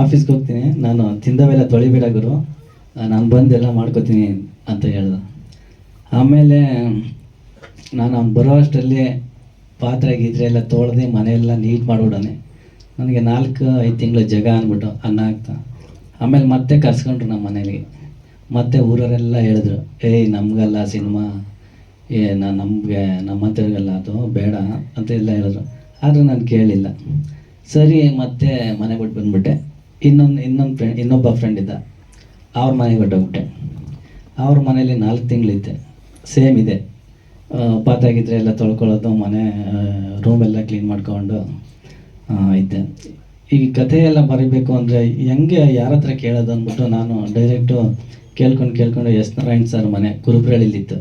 H: ಆಫೀಸ್ಗೆ ಹೋಗ್ತೀನಿ, ನಾನು ತಿಂದವೆಲ್ಲ ತೊಳಿಬೇಡ ಗುರು, ನಾನು ಬಂದೆಲ್ಲ ಮಾಡ್ಕೋತೀನಿ ಅಂತ ಹೇಳ್ದೆ. ಆಮೇಲೆ ನಾನು ಅವ್ನು ಬರೋ ಅಷ್ಟರಲ್ಲಿ ಪಾತ್ರೆ ಗೀತ್ರೆ ಎಲ್ಲ ತೊಳೆದು ಮನೆಯೆಲ್ಲ ನೀಟ್ ಮಾಡಿಬಿಡೋನೆ. ನನಗೆ 4-5 ತಿಂಗಳು ಜಗ ಅಂದ್ಬಿಟ್ಟು ಅನ್ನ ಹಾಕ್ತಾ. ಆಮೇಲೆ ಮತ್ತೆ ಕರ್ಸ್ಕೊಂಡ್ರು ನಮ್ಮ ಮನೇಲಿ. ಮತ್ತೆ ಊರವರೆಲ್ಲ ಹೇಳಿದ್ರು ನಮಗಲ್ಲ ಸಿನಿಮಾ, ನಮಗೆ ನಮ್ಮಂಥವ್ರಿಗೆಲ್ಲ ಅದು ಬೇಡ ಅಂತ ಎಲ್ಲ ಹೇಳಿದ್ರು. ಆದರೆ ನಾನು ಕೇಳಿಲ್ಲ. ಸರಿ ಮತ್ತೆ ಮನೆ ಬಿಟ್ಟು ಬಂದುಬಿಟ್ಟೆ. ಇನ್ನೊಬ್ಬ ಫ್ರೆಂಡ್ ಇದ್ದ, ಅವ್ರ ಮನೆಗೆ ಹೊಟ್ಟೋಗ್ಬಿಟ್ಟೆ. ಅವ್ರ ಮನೇಲಿ 4 ತಿಂಗಳಿದ್ದೆ. ಸೇಮ್ ಇದೆ, ಪಾತ್ರೆ ಗಿತ್ರೆ ಎಲ್ಲ ತೊಳ್ಕೊಳ್ಳೋದು, ಮನೆ ರೂಮೆಲ್ಲ ಕ್ಲೀನ್ ಮಾಡ್ಕೊಂಡು ಇದ್ದೆ. ಈ ಕಥೆ ಎಲ್ಲ ಬರೀಬೇಕು ಅಂದರೆ ಹೆಂಗೆ ಯಾರ ಹತ್ರ ಕೇಳೋದು ಅಂದ್ಬಿಟ್ಟು ನಾನು ಡೈರೆಕ್ಟು ಕೇಳ್ಕೊಂಡು ಎಸ್ ನಾರಾಯಣ್ ಸರ್ ಮನೆ ಕುರುಬ್ರಳ್ಳಿಲಿತ್ತು.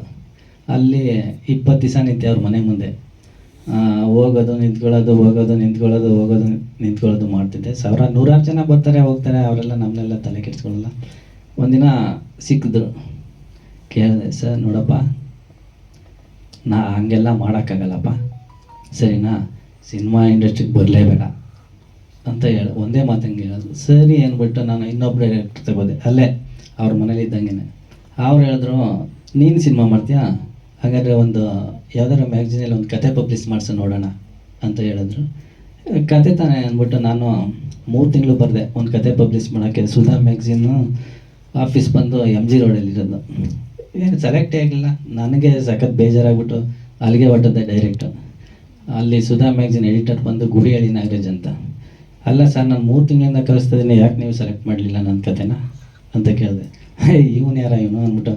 H: ಅಲ್ಲಿ 20 ದಿವಸ ನಿಂತೆ ಅವ್ರ ಮನೆ ಮುಂದೆ. ಹೋಗೋದು ನಿಂತ್ಕೊಳ್ಳೋದು ಮಾಡ್ತಿದ್ದೆ. ನೂರಾರು ಜನ ಬರ್ತಾರೆ ಹೋಗ್ತಾರೆ, ಅವರೆಲ್ಲ ನಮ್ಮನ್ನೆಲ್ಲ ತಲೆ ಕೆಡಿಸ್ಕೊಳ್ಳಲ್ಲ. ಒಂದಿನ ಸಿಕ್ಕಿದ್ರು, ಕೇಳಿದೆ, ಸರ್ ನೋಡಪ್ಪ ನಾ ಹಂಗೆಲ್ಲ ಮಾಡೋಕ್ಕಾಗಲ್ಲಪ್ಪ, ಸರಿನಾ, ಸಿನಿಮಾ ಇಂಡಸ್ಟ್ರಿಗೆ ಬರಲೇಬೇಡ ಅಂತ ಒಂದೇ ಮಾತು ಹಂಗೆ ಹೇಳೋದು. ಸರಿ ಅಂದ್ಬಿಟ್ಟು ನಾನು ಇನ್ನೊಬ್ಬ ಡೈರೆಕ್ಟರ್ ತಗೋದೆ, ಅಲ್ಲೇ ಅವ್ರ ಮನೇಲಿ ಇದ್ದಂಗೆ. ಅವ್ರು ಹೇಳಿದ್ರು ನೀನು ಸಿನಿಮಾ ಮಾಡ್ತೀಯಾ, ಹಾಗಾದರೆ ಒಂದು ಯಾವ್ದಾದ್ರು ಮ್ಯಾಗ್ಝಿನಲ್ಲಿ ಒಂದು ಕತೆ ಪಬ್ಲಿಷ್ ಮಾಡಿಸು ನೋಡೋಣ ಅಂತ ಹೇಳಿದ್ರು. ಕತೆ ತಾನೇ ಅಂದ್ಬಿಟ್ಟು ನಾನು 3 ತಿಂಗಳು ಬರೆದೆ ಒಂದು ಕತೆ ಪಬ್ಲಿಷ್ ಮಾಡೋಕ್ಕೆ. ಸುಧಾ ಮ್ಯಾಗ್ಝಿನ್ನು ಆಫೀಸ್ ಬಂದು MG ರೋಡಲ್ಲಿರೋದು. ಏನು ಸೆಲೆಕ್ಟೇ ಆಗಿಲ್ಲ. ನನಗೆ ಸಖತ್ ಬೇಜಾರಾಗ್ಬಿಟ್ಟು ಅಲ್ಲಿಗೆ ಹೊಟ್ಟದ್ದೆ ಡೈರೆಕ್ಟು. ಅಲ್ಲಿ ಸುಧಾ ಮ್ಯಾಗ್ಝಿನ್ ಎಡಿಟರ್ ಬಂದು ಗುಡಿಹಳ್ಳಿ ನಾಗರಾಜ್ ಅಂತ. ಅಲ್ಲ ಸರ್, ನಾನು 3 ತಿಂಗಳಿಂದ ಕಳಿಸ್ತಿದ್ದೀನಿ, ಯಾಕೆ ನೀವು ಸೆಲೆಕ್ಟ್ ಮಾಡಲಿಲ್ಲ ನನ್ನ ಕತೆನ ಅಂತ ಕೇಳಿದೆ. ಇವನು ಇವನು ಅಂದ್ಬಿಟ್ಟು,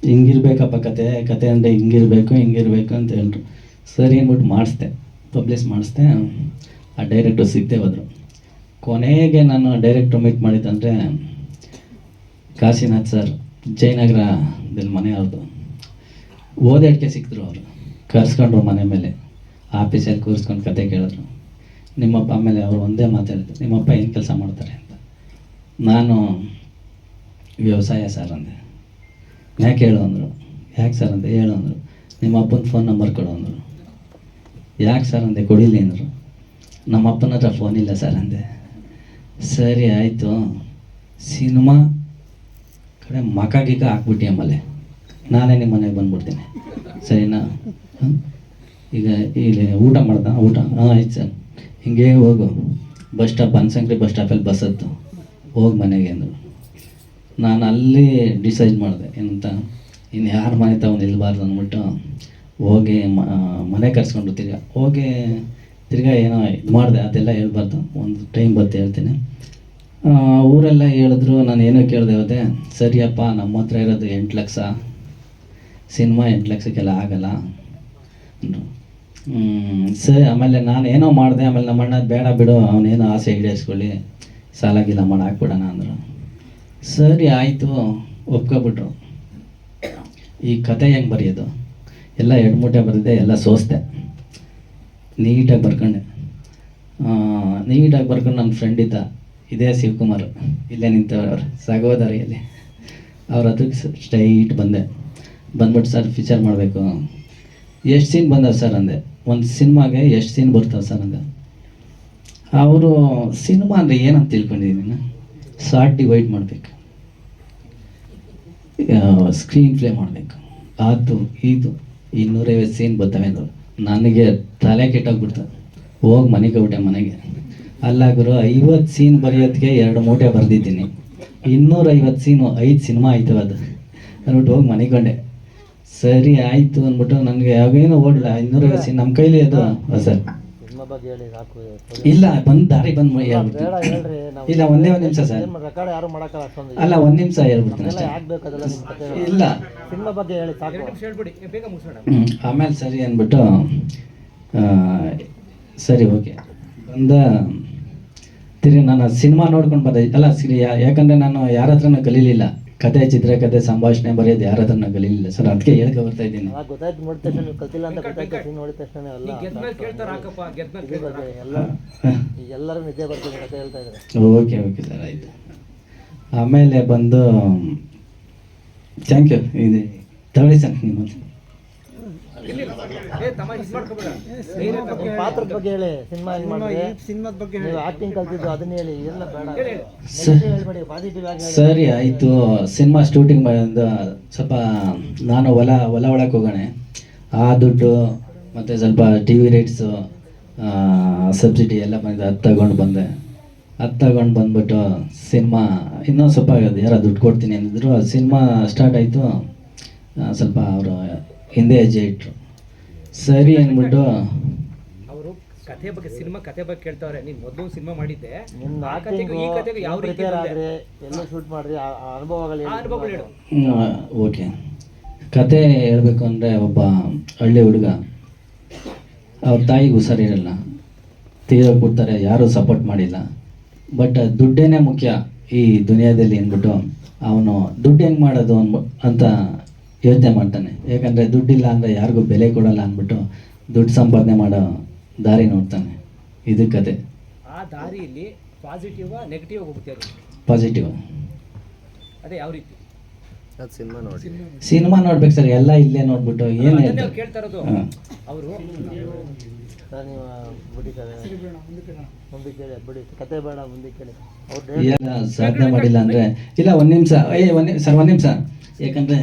H: ಹಿಂಗಿರ್ಬೇಕಪ್ಪ ಕತೆ ಅಂದರೆ ಹಿಂಗಿರಬೇಕು ಅಂತ ಹೇಳಿದ್ರು. ಸರಿ ಅಂದ್ಬಿಟ್ಟು ಪಬ್ಲಿಷ್ ಮಾಡಿಸ್ದೆ. ಆ ಡೈರೆಕ್ಟ್ರು ಸಿಗದೆ ಹೋದರು. ಕೊನೆಗೆ ನಾನು ಡೈರೆಕ್ಟ್ರು ಮೀಟ್ ಮಾಡಿದ್ದಂದರೆ ಕಾಶಿನಾಥ್ ಸರ್, ಜಯನಗರದಲ್ಲಿ ಮನೆ ಅವ್ರದ್ದು. ಓದೇಳಿಕೆ ಸಿಕ್ಕಿದ್ರು. ಅವರು ಕರ್ಸ್ಕೊಂಡ್ರು ಮನೆ ಮೇಲೆ, ಆಫೀಸಲ್ಲಿ ಕೂರಿಸ್ಕೊಂಡು ಕತೆ ಕೇಳಿದ್ರು. ನಿಮ್ಮಪ್ಪ, ಆಮೇಲೆ ಅವರು ಒಂದೇ ಮಾತಾಡಿದ್ರು, ನಿಮ್ಮಪ್ಪ ಏನು ಕೆಲಸ ಮಾಡ್ತಾರೆ ಅಂತ. ನಾನು ವ್ಯವಸಾಯ ಸರ್ ಅಂದೆ. ಯಾಕೆ ಹೇಳು ಅಂದರು. ಯಾಕೆ ಸರ್ ಅಂದೆ. ಹೇಳು ಅಂದರು. ನಿಮ್ಮ ಅಪ್ಪನ ಫೋನ್ ನಂಬರ್ ಕೊಡು ಅಂದರು. ಯಾಕೆ ಸರ್ ಅಂದೆ. ಕೊಡಿಲಿ ಅಂದರು. ನಮ್ಮ ಅಪ್ಪನ ಹತ್ರ ಫೋನ್ ಇಲ್ಲ ಸರ್ ಅಂದೆ. ಸರಿ ಆಯಿತು, ಸಿನಿಮಾ ಕಡೆ ಮಕಾಗಿಕ ಹಾಕ್ಬಿಟ್ಟು ಆಮೇಲೆ ನಾನೇ ನಿಮ್ಮ ಮನೆಗೆ ಬಂದ್ಬಿಡ್ತೀನಿ, ಸರಿನಾ. ಈಗ ಇಲ್ಲಿ ಊಟ ಮಾಡ್ದ. ಊಟ ಆಯ್ತು ಸರ್. ಹಿಂಗೆ ಹೋಗು, ಬಸ್ ಸ್ಟಾಪ್ ಬನಶಂಕರಿ ಬಸ್ ಸ್ಟಾಪಲ್ಲಿ ಬಸ್ ಹತ್ತು, ಹೋಗಿ ಮನೆಗೆ ಅಂದರು. ನಾನು ಅಲ್ಲಿ ಡಿಸೈಡ್ ಮಾಡಿದೆ ಏನಂತ, ಇನ್ನು ಯಾರ ಮನೆ ತಗೊಂಡು ನಿಲ್ಬಾರ್ದು ಅಂದ್ಬಿಟ್ಟು ಹೋಗಿ ಮನೆ ಕರ್ಸ್ಕೊಂಡು ತಿರ್ಗಾ ಏನೋ ಇದು ಮಾಡಿದೆ. ಅದೆಲ್ಲ ಹೇಳ್ಬಾರ್ದು, ಒಂದು ಟೈಮ್ ಬರ್ತು ಹೇಳ್ತೀನಿ. ಊರೆಲ್ಲ ಹೇಳಿದ್ರು, ನಾನು ಏನೋ ಕೇಳಿದೆ ಹೋದೆ. ಸರಿಯಪ್ಪ, ನಮ್ಮ ಹತ್ರ ಇರೋದು 8 ಲಕ್ಷ, ಸಿನಿಮಾ 8 ಲಕ್ಷಕ್ಕೆಲ್ಲ ಆಗಲ್ಲ ಅಂದರು. ಸರಿ. ಆಮೇಲೆ ನಾನು ಏನೋ ಮಾಡಿದೆ. ಆಮೇಲೆ ನಮ್ಮ ಅಣ್ಣ ಬೇಡ ಬಿಡು, ಅವನೇನೋ ಆಸೆ ಈಡೇರಿಸ್ಕೊಳ್ಳಿ, ಸಾಲ ಗೀಲ ಮಾಡಿ ಹಾಕ್ಬಿಡೋಣ ಅಂದರು. ಸರಿ ಆಯಿತು, ಒಪ್ಕೊಬಿಟ್ರು. ಈ ಕತೆ ಹೆಂಗೆ ಬರೆಯೋದು ಎಲ್ಲ 2 ಮೂಟೆ ಬರೆದಿದ್ದೆ, ಎಲ್ಲ ಸೋಸ್ದೆ. ನೀಟಾಗಿ ಬರ್ಕೊಂಡೆ. ನನ್ನ ಫ್ರೆಂಡ್ ಇದ್ದ, ಇದೇ ಶಿವಕುಮಾರ್, ಇಲ್ಲೇ ನಿಂತವ್ರು ಸಹೋದರಿಯಲ್ಲಿ. ಅವ್ರ ಹತ್ರಕ್ಕೆ ಸ್ಟ್ರೈಟ್ ಬಂದ್ಬಿಟ್ಟು ಸರ್ ಫೀಚರ್ ಮಾಡಬೇಕು. ಎಷ್ಟು ಸೀನ್ ಬಂದವು ಸರ್ ಅಂದೆ. ಒಂದು ಸಿನಿಮಾಗೆ ಎಷ್ಟು ಸೀನ್ ಬರ್ತವೆ ಸರ್ ಅಂದೆ. ಅವರು ಸಿನಿಮಾ ಅಂದರೆ ಏನಂತ ತಿಳ್ಕೊಂಡಿದ್ದೀನಿ, ಶಾರ್ಟ್ ಡಿವೈಡ್ ಮಾಡಬೇಕು, ಸ್ಕ್ರೀನ್ ಪ್ಲೇ ಮಾಡಬೇಕು, ಅದು ಇದು 250 ಸೀನ್ ಬರ್ತವೆ ಅಂದರು. ನನಗೆ ತಲೆ ಕೆಟ್ಟೋಗ್ಬಿಡ್ತು. ಹೋಗಿ ಮನೆಗೆ ಅಲ್ಲ ಗುರು, 50 ಸೀನ್ ಬರೆಯೋದಕ್ಕೆ 2 ಮೂಟೆ ಬರೆದಿದ್ದೀನಿ, 250 ಸೀನು 5 ಸಿನಿಮಾ ಆಯ್ತವ ಅದು ಅಂದ್ಬಿಟ್ಟು ಹೋಗಿ ಮನೆಗೊಂಡೆ. ಸರಿ ಆಯಿತು ಅಂದ್ಬಿಟ್ಟು ನನಗೆ ಯಾವಾಗೇನೋ ಓಡಲ್ಲ 250 ಸೀನ್ ನಮ್ಮ ಕೈಲಿ ಅದು ಸರ್
F: ಬಗ್ಗೆ ಹೇಳಿ ಸಾಕು.
A: ಇಲ್ಲ ಬಂದು ದಾರಿ ಬಂದು ಹೇಳ್ಬಿಡ್ತೀನಿ.
F: ಬೇಡ ಹೇಳ್ರಿ, ನಾವು
A: ಇಲ್ಲ ಒಂದೇ ಒಂದು ನಿಮಿಷ ಸರ್.
F: ರೆಕಾರ್ಡ್ ಯಾರು ಮಾಡಕ್ಕಲ್ಲ ಅಷ್ಟೊಂದು.
A: ಅಲ್ಲ ಒಂದು ನಿಮಿಷ ಹೇಳ್ಬಿಡ್ತೀನಿ
F: ಎಲ್ಲ
A: ಅಷ್ಟೇ.
F: ಯಾಕೆ ಬೇಕು ಅದೆಲ್ಲ ನಿಮ್ಮ ಕತೆ.
A: ಇಲ್ಲ
F: ಸಿನಿಮಾ ಬಗ್ಗೆ ಹೇಳಿ ಸಾಕು.
A: ಆಮೇಲೆ ಸರಿ ಅಂದ್ಬಿಟ್ಟು ಸರಿ ಓಕೆ ಬಂದ ತಿರ್ಗಿ ನಾನು ಸಿನಿಮಾ ನೋಡ್ಕೊಂಡು ಬಂದೆ. ಅಲ್ಲ ಯಾಕಂದರೆ ನಾನು ಯಾರ ಹತ್ರನೂ ಕಲೀಲಿಲ್ಲ. ಕತೆ, ಚಿತ್ರಕಥೆ, ಸಂಭಾಷಣೆ ಬರೆಯೋದು ಯಾರ ಹತ್ರನೂ ಕಲೀಲಿಲ್ಲ ಸರ್. ಅದಕ್ಕೆ ಹೇಳ್ಕೊ ಬರ್ತಾ ಇದ್ದೀನಿ.
F: ಗೊತ್ತಾಯ್ತು, ನೋಡಿದ ತಕ್ಷಣ ನೀವು ಕಲ್ತಿಲ್ಲ ಅಂತ ಗೊತ್ತಾಯ್ತು. ಸಿನಿಮಾ ನೋಡಿದ ತಕ್ಷಣ ಎಲ್ಲ ಎಲ್ಲ ಎಲ್ಲರೂ ನಿದ್ದೆ ಬರ್ತೀನಿ ಕತೆ ಹೇಳ್ತಾ ಇದ್ದಾರೆ.
A: ಓಕೆ ಓಕೆ ಸರ್ ಆಯಿತು. ಆಮೇಲೆ ಬಂದು ಥ್ಯಾಂಕ್ ಯು. ಇದು ತಗೊಳ್ಳಿ ಸರ್ ನಿಮ್ಮ
F: ಪಾತ್ರದ ಬಗ್ಗೆ ಹೇಳಿ. ಸಿನಿಮಾ ಹೆಂಗ್ ಮಾಡಿದ್ರೆ, ಸಿನಿಮಾದ ಬಗ್ಗೆ ನೀವು ಆಕ್ಟಿಂಗ್ ಕಲ್ತಿದ್ದು ಅದನ್ನ ಹೇಳಿ. ಎಲ್ಲ ಬೇಡ ಹೇಳ್ಬೇಡಿ, ಪಾಸಿಟಿವ್ ಆಗಿ ಹೇಳಿ.
A: ಸರಿ ಆಯಿತು. ಸಿನಿಮಾ ಶೂಟಿಂಗ್ ಬಂದು ಸ್ವಲ್ಪ ನಾನು ಹೊಲ ಒಳಗೆ ಹೋಗೋಣ. ಆ ದುಡ್ಡು ಮತ್ತು ಸ್ವಲ್ಪ ಟಿ ವಿ ರೇಟ್ಸು, ಸಬ್ಸಿಡಿ ಎಲ್ಲ ಬಂದಿದೆ. ಅದು ತಗೊಂಡು ಬಂದೆ. ಅದು ತಗೊಂಡು ಬಂದ್ಬಿಟ್ಟು ಸಿನಿಮಾ ಇನ್ನೂ ಸ್ವಲ್ಪ ಯಾರೋ ದುಡ್ಡು ಕೊಡ್ತೀನಿ ಅಂದಿದ್ರು. ಅದು ಸಿನಿಮಾ ಸ್ಟಾರ್ಟ್ ಆಯಿತು. ಸ್ವಲ್ಪ ಅವರು ಹಿಂದೆ ಹೆಜ್ಜೆ ಇಟ್ಟರು. ಸರಿ ಅಂದ್ಬಿಟ್ಟು
I: ಅವರು ಕಥೆ ಬಗ್ಗೆ, ಸಿನಿಮಾ ಕಥೆ ಬಗ್ಗೆ ಕೇಳ್ತಾವ್ರೆ. ನೀನು ಮೊದಲು ಸಿನಿಮಾ ಮಾಡಿದ್ದೆ,
F: ನಿಮ್ಮ
I: ಆ ಕಥೆಗೂ ಈ ಕಥೆಗೂ ಯಾವ ರೀತಿ
F: ಆಗ್ರಿ, ಎಲ್ಲ ಶೂಟ್ ಮಾಡ್ರಿ, ಆ ಅನುಭವಗಳು
I: ಹೇಳು.
A: ಓಕೆ. ಕತೆ ಹೇಳಬೇಕು ಅಂದರೆ ಒಬ್ಬ ಹಳ್ಳಿ ಹುಡುಗ, ಅವ್ರ ತಾಯಿಗೆ ಹುಷಾರಿರಲ್ಲ, ತೀರೋಗ್ಬಿಡ್ತಾರೆ. ಯಾರೂ ಸಪೋರ್ಟ್ ಮಾಡಿಲ್ಲ. ಬಟ್ ದುಡ್ಡೇನೇ ಮುಖ್ಯ ಈ ದುನಿಯಾದಲ್ಲಿ ಅಂದ್ಬಿಟ್ಟು ಅವನು ದುಡ್ಡು ಹೆಂಗೆ ಮಾಡೋದು ಅಂತ ಯೋಚನೆ ಮಾಡ್ತಾನೆ. ಯಾಕಂದರೆ ದುಡ್ಡಿಲ್ಲ ಅಂದರೆ ಯಾರಿಗೂ ಬೆಲೆ ಕೊಡಲ್ಲ ಅಂದ್ಬಿಟ್ಟು ದುಡ್ಡು ಸಂಪಾದನೆ ಮಾಡೋ ದಾರಿ ನೋಡ್ತಾನೆ. ಇದು ಕತೆ.
I: ಆ ದಾರಿಯಲ್ಲಿ ಪಾಸಿಟಿವ್ ನೆಗೆಟಿವ್ ಹೋಗ್ತೀವಿ.
A: ಪಾಸಿಟಿವ್
I: ಅದೇ ಯಾವ ರೀತಿ
A: ಸಿನಿಮಾ ನೋಡ್ಬೇಕು ಸರ್. ಎಲ್ಲ ಇಲ್ಲೇ ನೋಡ್ಬಿಟ್ಟು ಏನು
I: ಕೇಳ್ತಾ ಇರೋದು ಅವರು.
F: ನೀವು ಬಿಡಿ ಮುಂದೆ ಕೇಳಿ, ಬಿಡಿ ಕತೆ ಬೇಡ, ಮುಂದೆ ಕೇಳಿ. ಅವ್ರು
A: ಏನು ಸಾಧನೆ ಮಾಡಿಲ್ಲ ಅಂದರೆ ಇಲ್ಲ. ಒಂದು ನಿಮಿಷ ಸರ್, ಒಂದು ನಿಮಿಷ. ಯಾಕಂದರೆ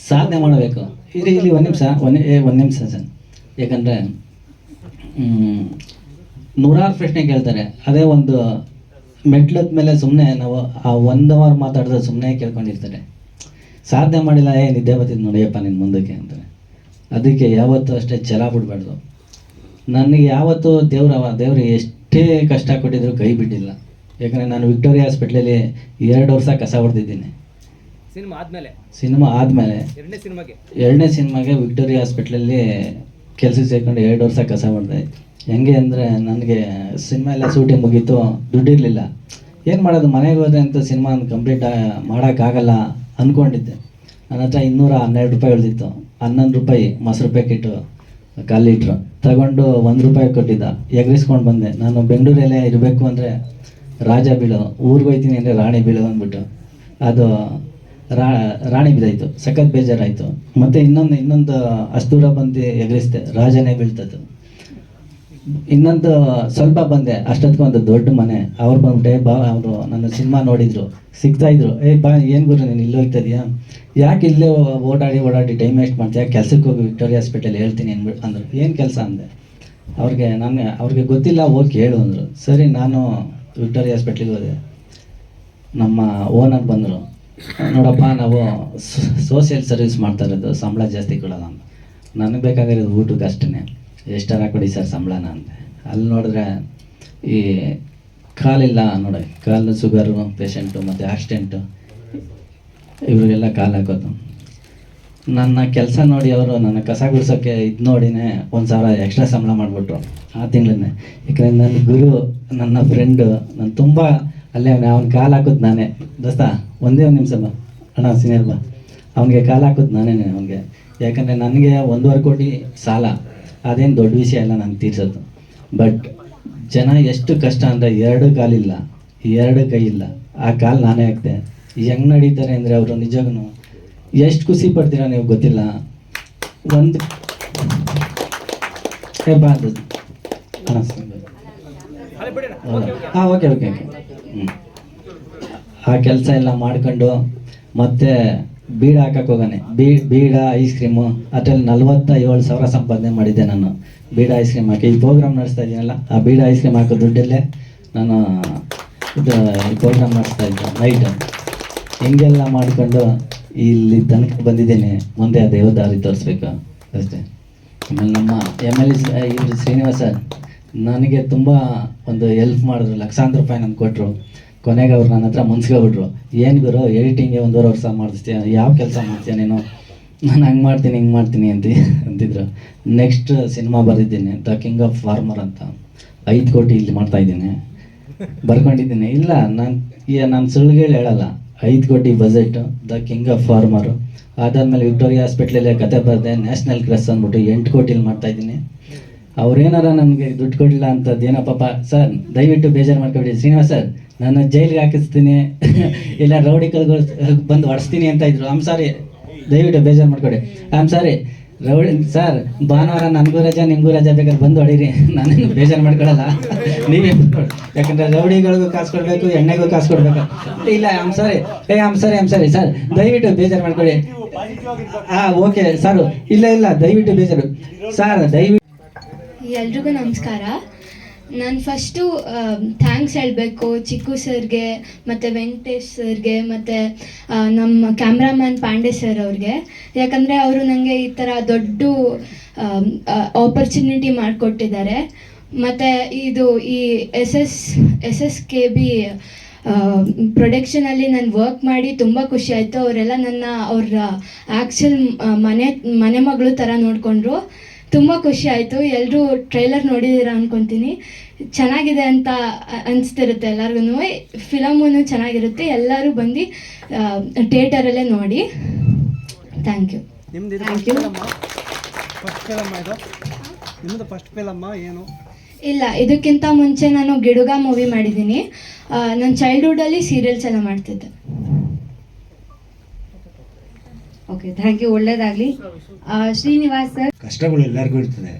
A: ಸಾಧನೆ ಮಾಡಬೇಕು. ಇಲ್ಲಿ ಒಂದು ನಿಮಿಷ, ಒಂದು ನಿಮಿಷ ಸರ್. ಯಾಕಂದರೆ ನೂರಾರು ಪ್ರಶ್ನೆ ಕೇಳ್ತಾರೆ. ಅದೇ ಒಂದು ಮೆಟ್ಲದ ಮೇಲೆ ಸುಮ್ಮನೆ ನಾವು ಆ 1 ಅವರ್ ಮಾತಾಡಿದ್ರೆ ಸುಮ್ಮನೆ ಕೇಳ್ಕೊಂಡಿರ್ತಾರೆ. ಸಾಧನೆ ಮಾಡಿಲ್ಲ, ನಿದ್ದೆ ಬರ್ತಿದ್ದು ನೋಡಿಯಪ್ಪ ನಿನ್ನ ಮುಂದಕ್ಕೆ ಅಂತಾರೆ. ಅದಕ್ಕೆ ಯಾವತ್ತೂ ಅಷ್ಟೇ ಛಲ ಬಿಡಬಾರ್ದು. ನನಗೆ ಯಾವತ್ತೂ ದೇವ್ರು ಎಷ್ಟೇ ಕಷ್ಟ ಕೊಟ್ಟಿದ್ರು ಕೈ ಬಿಟ್ಟಿಲ್ಲ. ಯಾಕಂದರೆ ನಾನು ವಿಕ್ಟೋರಿಯಾ ಹಾಸ್ಪಿಟ್ಲಲ್ಲಿ 2 ವರ್ಷ ಕಸ ಹೊಡೆದಿದ್ದೀನಿ.
I: ಸಿನಿಮಾ ಆದಮೇಲೆ
A: ಎರಡನೇ ಸಿನಿಮಾಗೆ ವಿಕ್ಟೋರಿಯಾ ಹಾಸ್ಪಿಟ್ಲಲ್ಲಿ ಕೆಲಸಕ್ಕೆ ಸೇರ್ಕೊಂಡು 2 ವರ್ಷ ಕಸ ಹೊಡೆದೆ. ಹೆಂಗೆ ಅಂದರೆ ನನಗೆ ಸಿನಿಮಾ ಎಲ್ಲ ಶೂಟಿಂಗ್ ಮುಗೀತು, ದುಡ್ಡಿರಲಿಲ್ಲ. ಏನು ಮಾಡೋದು, ಮನೆಗೆ ಹೋದ್ರೆ ಅಂತ ಸಿನಿಮಾ ಕಂಪ್ಲೀಟ್ ಮಾಡೋಕ್ಕಾಗಲ್ಲ ಅಂದ್ಕೊಂಡಿದ್ದೆ. ನನ್ನ ಹತ್ರ 212 ರೂಪಾಯಿ ಉಳಿದಿತ್ತು. 11 ರೂಪಾಯಿ ಮೊಸರು ಪ್ಯಾಕೆಟು 1/4 ಲೀಟ್ರು ತಗೊಂಡು 1 ರೂಪಾಯಿ ಕೊಟ್ಟಿದ್ದ. ಎಗರಿಸ್ಕೊಂಡು ಬಂದೆ. ನಾನು ಬೆಂಗಳೂರಲ್ಲೇ ಇರಬೇಕು ಅಂದರೆ ರಾಜ ಬೀಳು, ಊರಿಗೆ ಹೋಗ್ತೀನಿ ಅಂದರೆ ರಾಣಿ ಬೀಳು ಅಂದ್ಬಿಟ್ಟು ಅದು ರಾಣಿ ಬಿದ್ದಾಯಿತು. ಸಖತ್ ಬೇಜಾರಾಯಿತು. ಮತ್ತು ಇನ್ನೊಂದು ಅಷ್ಟು ದೂರ ಬಂದು ಎಗರಿಸ್ದೆ, ರಾಜನೇ ಬೀಳ್ತದ್ದು. ಇನ್ನೊಂದು ಸ್ವಲ್ಪ ಬಂದೆ, ಅಷ್ಟೊತ್ತಿಗೆ ಒಂದು ದೊಡ್ಡ ಮನೆ. ಅವ್ರು ಬಂದ್ಬಿಟ್ಟೆ ಬಾ, ಅವರು ನನ್ನ ಸಿನಿಮಾ ನೋಡಿದರು, ಸಿಗ್ತಾಯಿದ್ರು. ಬಾ, ಏನು ಗುರು ನೀನು ಇಲ್ಲಿ ಹೋಗ್ತದೀಯಾ, ಯಾಕೆ ಇಲ್ಲೇ ಓಡಾಡಿ ಟೈಮ್ ವೇಸ್ಟ್ ಮಾಡ್ತೀಯಾ, ಕೆಲ್ಸಕ್ಕೆ ಹೋಗಿ ವಿಕ್ಟೋರಿಯಾ ಹಾಸ್ಪಿಟಲ್ ಹೇಳ್ತೀನಿ ಅಂದರು. ಏನು ಕೆಲಸ ಅಂದೆ. ಅವ್ರಿಗೆ ಗೊತ್ತಿಲ್ಲ, ಹೋಗಿ ಕೇಳು ಅಂದರು. ಸರಿ, ನಾನು ವಿಕ್ಟೋರಿಯಾ ಹಾಸ್ಪಿಟ್ಲಿಗೆ ಹೋದೆ. ನಮ್ಮ ಓನರ್ ಬಂದರು. ನೋಡಪ್ಪ, ನಾವು ಸೋಷಿಯಲ್ ಸರ್ವಿಸ್ ಮಾಡ್ತಾ ಇರೋದು, ಸಂಬಳ ಜಾಸ್ತಿ ಕೊಡೋಲ್ಲ ಅಂತ. ನನಗೆ ಬೇಕಾಗಿರೋದು ಊಟಕ್ಕೆ ಅಷ್ಟೇ, ಎಷ್ಟಾರ ಕೊಡಿ ಸರ್ ಸಂಬಳನ ಅಂದೆ. ಅಲ್ಲಿ ನೋಡಿದ್ರೆ ಈ ಕಾಲಿಲ್ಲ ನೋಡಿ, ಕಾಲು ಶುಗರು ಪೇಷಂಟು ಮತ್ತು ಆಕ್ಸಿಡೆಂಟು ಇವರಿಗೆಲ್ಲ ಕಾಲು ಹಾಕೋದು. ನನ್ನ ಕೆಲಸ ನೋಡಿ ಅವರು ನನ್ನ ಕಸ ಗುಡ್ಸೋಕ್ಕೆ ಇದು ನೋಡಿನೇ 1,000 ಎಕ್ಸ್ಟ್ರಾ ಸಂಬಳ ಮಾಡಿಬಿಟ್ರು ಆ ತಿಂಗಳನ್ನೇ. ಯಾಕಂದರೆ ನನ್ನ ಗುರು, ನನ್ನ ಫ್ರೆಂಡು, ನಾನು ತುಂಬ ಅಲ್ಲೇ ಅವ್ನ ಕಾಲು ಹಾಕೋದು ನಾನೇ. ದೋಸ್ತ ಒಂದೇ ಒಂದು ನಿಮಿಷ ಬಾ ಅಣ್ಣ, ಸೀನಿಯರ್ ಬಾ. ಅವನಿಗೆ ಕಾಲು ಹಾಕೋದು ನಾನೇ ಅವನಿಗೆ. ಯಾಕಂದರೆ ನನಗೆ 1.25 ಕೋಟಿ ಸಾಲ, ಅದೇನು ದೊಡ್ಡ ವಿಷಯ ಇಲ್ಲ ನನಗೆ ತೀರ್ಸೋದು. ಬಟ್ ಜನ ಎಷ್ಟು ಕಷ್ಟ ಅಂದರೆ 2 ಕಾಲಿಲ್ಲ, 2 ಕೈ ಇಲ್ಲ, ಆ ಕಾಲು ನಾನೇ ಹಾಕ್ತೆ. ಹೆಂಗೆ ನಡೀತಾರೆ ಅಂದರೆ ಅವರು ನಿಜಕ್ಕೂ ಎಷ್ಟು ಖುಷಿ ಪಡ್ತೀರಾ ನೀವು ಗೊತ್ತಿಲ್ಲ. ಒಂದು ಬಾ ಹಾಂ ಓಕೆ ಓಕೆ ಆ ಕೆಲಸ ಎಲ್ಲ ಮಾಡ್ಕೊಂಡು ಮತ್ತೆ ಬೀಡ ಹಾಕಕ್ಕೆ ಹೋಗಾನೆ. ಬೀಡ ಐಸ್ ಕ್ರೀಮು ಅದರಲ್ಲಿ 47,000 ಸಂಪಾದನೆ ಮಾಡಿದ್ದೆ ನಾನು. ಬೀಡ ಐಸ್ ಕ್ರೀಮ್ ಹಾಕಿ ಈ ಪ್ರೋಗ್ರಾಮ್ ನಡೆಸ್ತಾ ಇದ್ದೀನಲ್ಲ, ಆ ಬೀಡ ಐಸ್ ಕ್ರೀಮ್ ಹಾಕೋ ದುಡ್ಡಲ್ಲೇ ನಾನು ಇದು ಪ್ರೋಗ್ರಾಮ್ ಮಾಡಿಸ್ತಾ ಇದ್ದೆ ನೈಟ್. ಹಿಂಗೆಲ್ಲ ಮಾಡಿಕೊಂಡು ಇಲ್ಲಿ ತನಕ ಬಂದಿದ್ದೇನೆ. ಮುಂದೆ ಆ ದೇವದಾರಿ ತೋರಿಸ್ಬೇಕು ಅಷ್ಟೇ. ಆಮೇಲೆ ನಮ್ಮ MLA ಇವರು ಶ್ರೀನಿವಾಸ
H: ನನಗೆ ತುಂಬ ಒಂದು ಹೆಲ್ಪ್ ಮಾಡಿದ್ರು, ಲಕ್ಷಾಂತರ ರೂಪಾಯಿ ನನಗೆ ಕೊಟ್ಟರು. ಕೊನೆಗೆ ಅವ್ರು ನನ್ನ ಹತ್ರ ಮುನ್ಸ್ಕೊಬಿಟ್ರು, ಏನು ಗುರು ಎಡಿಟಿಂಗ್ಗೆ 1.5 ವರ್ಷ ಮಾಡಿಸ್ತೀಯ, ಯಾವ ಕೆಲಸ ಮಾಡ್ತೀಯ ನೀನು, ನಾನು ಹಂಗೆ ಮಾಡ್ತೀನಿ ಹಿಂಗೆ ಮಾಡ್ತೀನಿ ಅಂತಿದ್ರು. ನೆಕ್ಸ್ಟ್ ಸಿನಿಮಾ ಬರೆದಿದ್ದೀನಿ, ದ ಕಿಂಗ್ ಆಫ್ ಫಾರ್ಮರ್ ಅಂತ, 5 ಕೋಟಿ ಇಲ್ಲಿ ಮಾಡ್ತಾಯಿದ್ದೀನಿ, ಬರ್ಕೊಂಡಿದ್ದೀನಿ. ಇಲ್ಲ ನಾನು ಸುಳ್ಳುಗಳು ಹೇಳಲ್ಲ, 5 ಕೋಟಿ budget, the king of farmer. ಅದಾದಮೇಲೆ ವಿಕ್ಟೋರಿಯಾ ಹಾಸ್ಪಿಟ್ಲಲ್ಲೇ ಕತೆ ಬರೆದೆ, ನ್ಯಾಷನಲ್ ಕ್ರಸ್ ಅಂದ್ಬಿಟ್ಟು 8 ಕೋಟಿಲಿ ಮಾಡ್ತಾಯಿದ್ದೀನಿ. ಅವ್ರೇನಾರ ನನಗೆ ದುಡ್ಡು ಕೊಡಲಿಲ್ಲ ಅಂತದ್ದು ಏನೋ ಪಾಪ. ಸರ್ ದಯವಿಟ್ಟು ಬೇಜಾರು ಮಾಡ್ಕೊಬಿಡಿ ಶ್ರೀನಿವಾಸ್ ಸರ್, ನಾನು ಜೈಲಿಗೆ ಹಾಕಿಸ್ತೀನಿ ಇಲ್ಲ ರೌಡಿಗಳು ಬಂದು ಹೊಡಿಸ್ತೀನಿ ಅಂತ ಇದ್ರು. ಐಮ್ ಸಾರಿ, ದಯವಿಟ್ಟು ಬೇಜಾರು ಮಾಡ್ಕೊಡಿ. ಐಮ್ ಸಾರಿ ರೌಡಿ ಸರ್, ಭಾನುವಾರ ನನಗೂ ರಜಾ ನಿಮಗೂ ರಜಾ ಬೇಕಾದ್ರೆ ಬಂದು ಹೊಡೀರಿ, ನಾನೇನು ಬೇಜಾರು ಮಾಡ್ಕೊಳ್ಳಲ್ಲ, ನೀವೇ ಯಾಕಂದರೆ ರೌಡಿಗಳಿಗೂ ಕಾಸು ಕೊಡಬೇಕು, ಎಣ್ಣೆಗೂ ಕಾಸು ಕೊಡಬೇಕು. ಇಲ್ಲ I'm sorry, I'm sorry sir, ದಯವಿಟ್ಟು ಬೇಜಾರು ಮಾಡ್ಕೊಳ್ಳಿ. ಓಕೆ ಸರ್, ಇಲ್ಲ ದಯವಿಟ್ಟು ಬೇಜಾರು ಸರ್, ದಯವಿಟ್ಟು.
J: ಎಲ್ರಿಗೂ ನಮಸ್ಕಾರ. ನಾನು ಫಸ್ಟು ಥ್ಯಾಂಕ್ಸ್ ಹೇಳಬೇಕು ಚಿಕ್ಕು ಸರ್ಗೆ ಮತ್ತು ವೆಂಕಟೇಶ್ ಸರ್ಗೆ ಮತ್ತು ನಮ್ಮ ಕ್ಯಾಮ್ರಾಮ್ಯಾನ್ ಪಾಂಡೆ ಸರ್ ಅವ್ರಿಗೆ. ಯಾಕಂದರೆ ಅವರು ನನಗೆ ಈ ಥರ ದೊಡ್ಡ ಆಪರ್ಚುನಿಟಿ ಮಾಡಿಕೊಟ್ಟಿದ್ದಾರೆ. ಮತ್ತು ಈ SSKB ಪ್ರೊಡಕ್ಷನಲ್ಲಿ ನಾನು ವರ್ಕ್ ಮಾಡಿ ತುಂಬ ಖುಷಿ ಆಯಿತು. ಅವರೆಲ್ಲ ಅವ್ರ ಆ್ಯಕ್ಚುಲ್ ಮನೆ ಮಗಳು ಥರ ನೋಡಿಕೊಂಡ್ರು. ತುಂಬ ಖುಷಿ ಆಯಿತು. ಎಲ್ಲರೂ ಟ್ರೈಲರ್ ನೋಡಿದ್ದೀರಾ ಅಂದ್ಕೊತೀನಿ. ಚೆನ್ನಾಗಿದೆ ಅಂತ ಅನಿಸ್ತಿರುತ್ತೆ ಎಲ್ಲರಿಗೂ. ಫಿಲಮೂ ಚೆನ್ನಾಗಿರುತ್ತೆ, ಎಲ್ಲರೂ ಬಂದು ಥಿಯೇಟರಲ್ಲೇ ನೋಡಿ. Thank you.
F: ನಿಮ್ಮದು ಫಸ್ಟ್ ಫಿಲಮ್ಮ ಏನು?
J: ಇಲ್ಲ, ಇದಕ್ಕಿಂತ ಮುಂಚೆ ನಾನು ಗಿಡುಗ ಮೂವಿ ಮಾಡಿದ್ದೀನಿ. ನನ್ನ ಚೈಲ್ಡ್ಹುಡ್ಡಲ್ಲಿ ಸೀರಿಯಲ್ಸ್ ಎಲ್ಲ ಮಾಡ್ತಿದ್ದೆ.
G: ಓಕೆ, ಥ್ಯಾಂಕ್ ಯು, ಒಳ್ಳೇದಾಗಲಿ. ಶ್ರೀನಿವಾಸ್ ಸರ್.
K: ಕಷ್ಟಗಳು ಎಲ್ಲರಿಗೂ ಇರ್ತದೆ,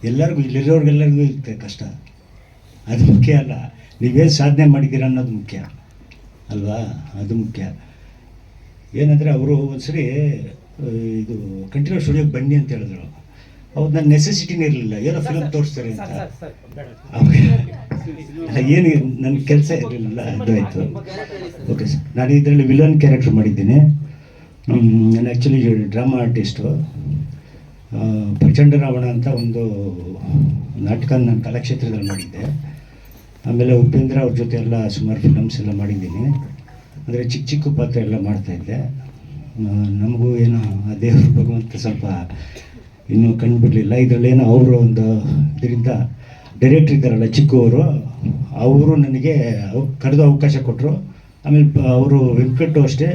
K: ಎಲ್ಲರಿಗೂ ಇಲ್ಲಿರೋರಿಗೆಲ್ಲರಿಗೂ ಇರುತ್ತೆ ಕಷ್ಟ. ಅದು ಮುಖ್ಯ ಅಲ್ಲ, ನೀವೇನು ಸಾಧನೆ ಮಾಡಿದ್ದೀರ ಅನ್ನೋದು ಮುಖ್ಯ ಅಲ್ವಾ, ಅದು ಮುಖ್ಯ. ಏನಂದರೆ ಅವರು ಒಂದ್ಸರಿ ಇದು ಕಂಟಿನ್ಯೂ ಸ್ಟುಡಿಯೋಗೆ ಬನ್ನಿ ಅಂತ ಹೇಳಿದ್ರು. ಅವ್ರು ನನ್ನ ನೆಸೆಸಿಟಿನೇ ಇರಲಿಲ್ಲ, ಏನೋ ಫಿಲಮ್ ತೋರಿಸ್ತಾರೆ ಅಂತ. ಏನು ನನ್ನ ಕೆಲಸ ಇರಲಿಲ್ಲ, ಅದು ಆಯಿತು. ಓಕೆ ಸರ್, ನಾನು ಇದರಲ್ಲಿ ವಿಲನ್ ಕ್ಯಾರೆಕ್ಟರ್ ಮಾಡಿದ್ದೀನಿ. ನಾನು ಆ್ಯಕ್ಚುಲಿ ಡ್ರಾಮಾ ಆರ್ಟಿಸ್ಟು. ಪ್ರಚಂಡ ರಾವಣ ಅಂತ ಒಂದು ನಾಟಕ ನಾನು ಕಲಾಕ್ಷೇತ್ರದಲ್ಲಿ ಮಾಡಿದ್ದೆ. ಆಮೇಲೆ ಉಪೇಂದ್ರ ಅವ್ರ ಜೊತೆ ಎಲ್ಲ ಸುಮಾರು ಫಿಲಮ್ಸ್ ಎಲ್ಲ ಮಾಡಿದ್ದೀನಿ. ಅಂದರೆ ಚಿಕ್ಕ ಪಾತ್ರ ಎಲ್ಲ ಮಾಡ್ತಾಯಿದ್ದೆ. ನಮಗೂ ಏನೋ ಆ ದೇವ್ರ ಭಗವಂತ ಸ್ವಲ್ಪ ಇನ್ನೂ ಕಂಡುಬಿಡಲಿಲ್ಲ. ಇದರಲ್ಲೇನೋ ಅವರು ಒಂದು ಇದರಿಂದ ಡೈರೆಕ್ಟ್ರ್ ಇದ್ದಾರಲ್ಲ ಚಿಕ್ಕವರು, ಅವರು ನನಗೆ ಕರೆದು ಅವಕಾಶ ಕೊಟ್ಟರು. ಆಮೇಲೆ ಅವರು ವೆಂಕಟು ಅಷ್ಟೇ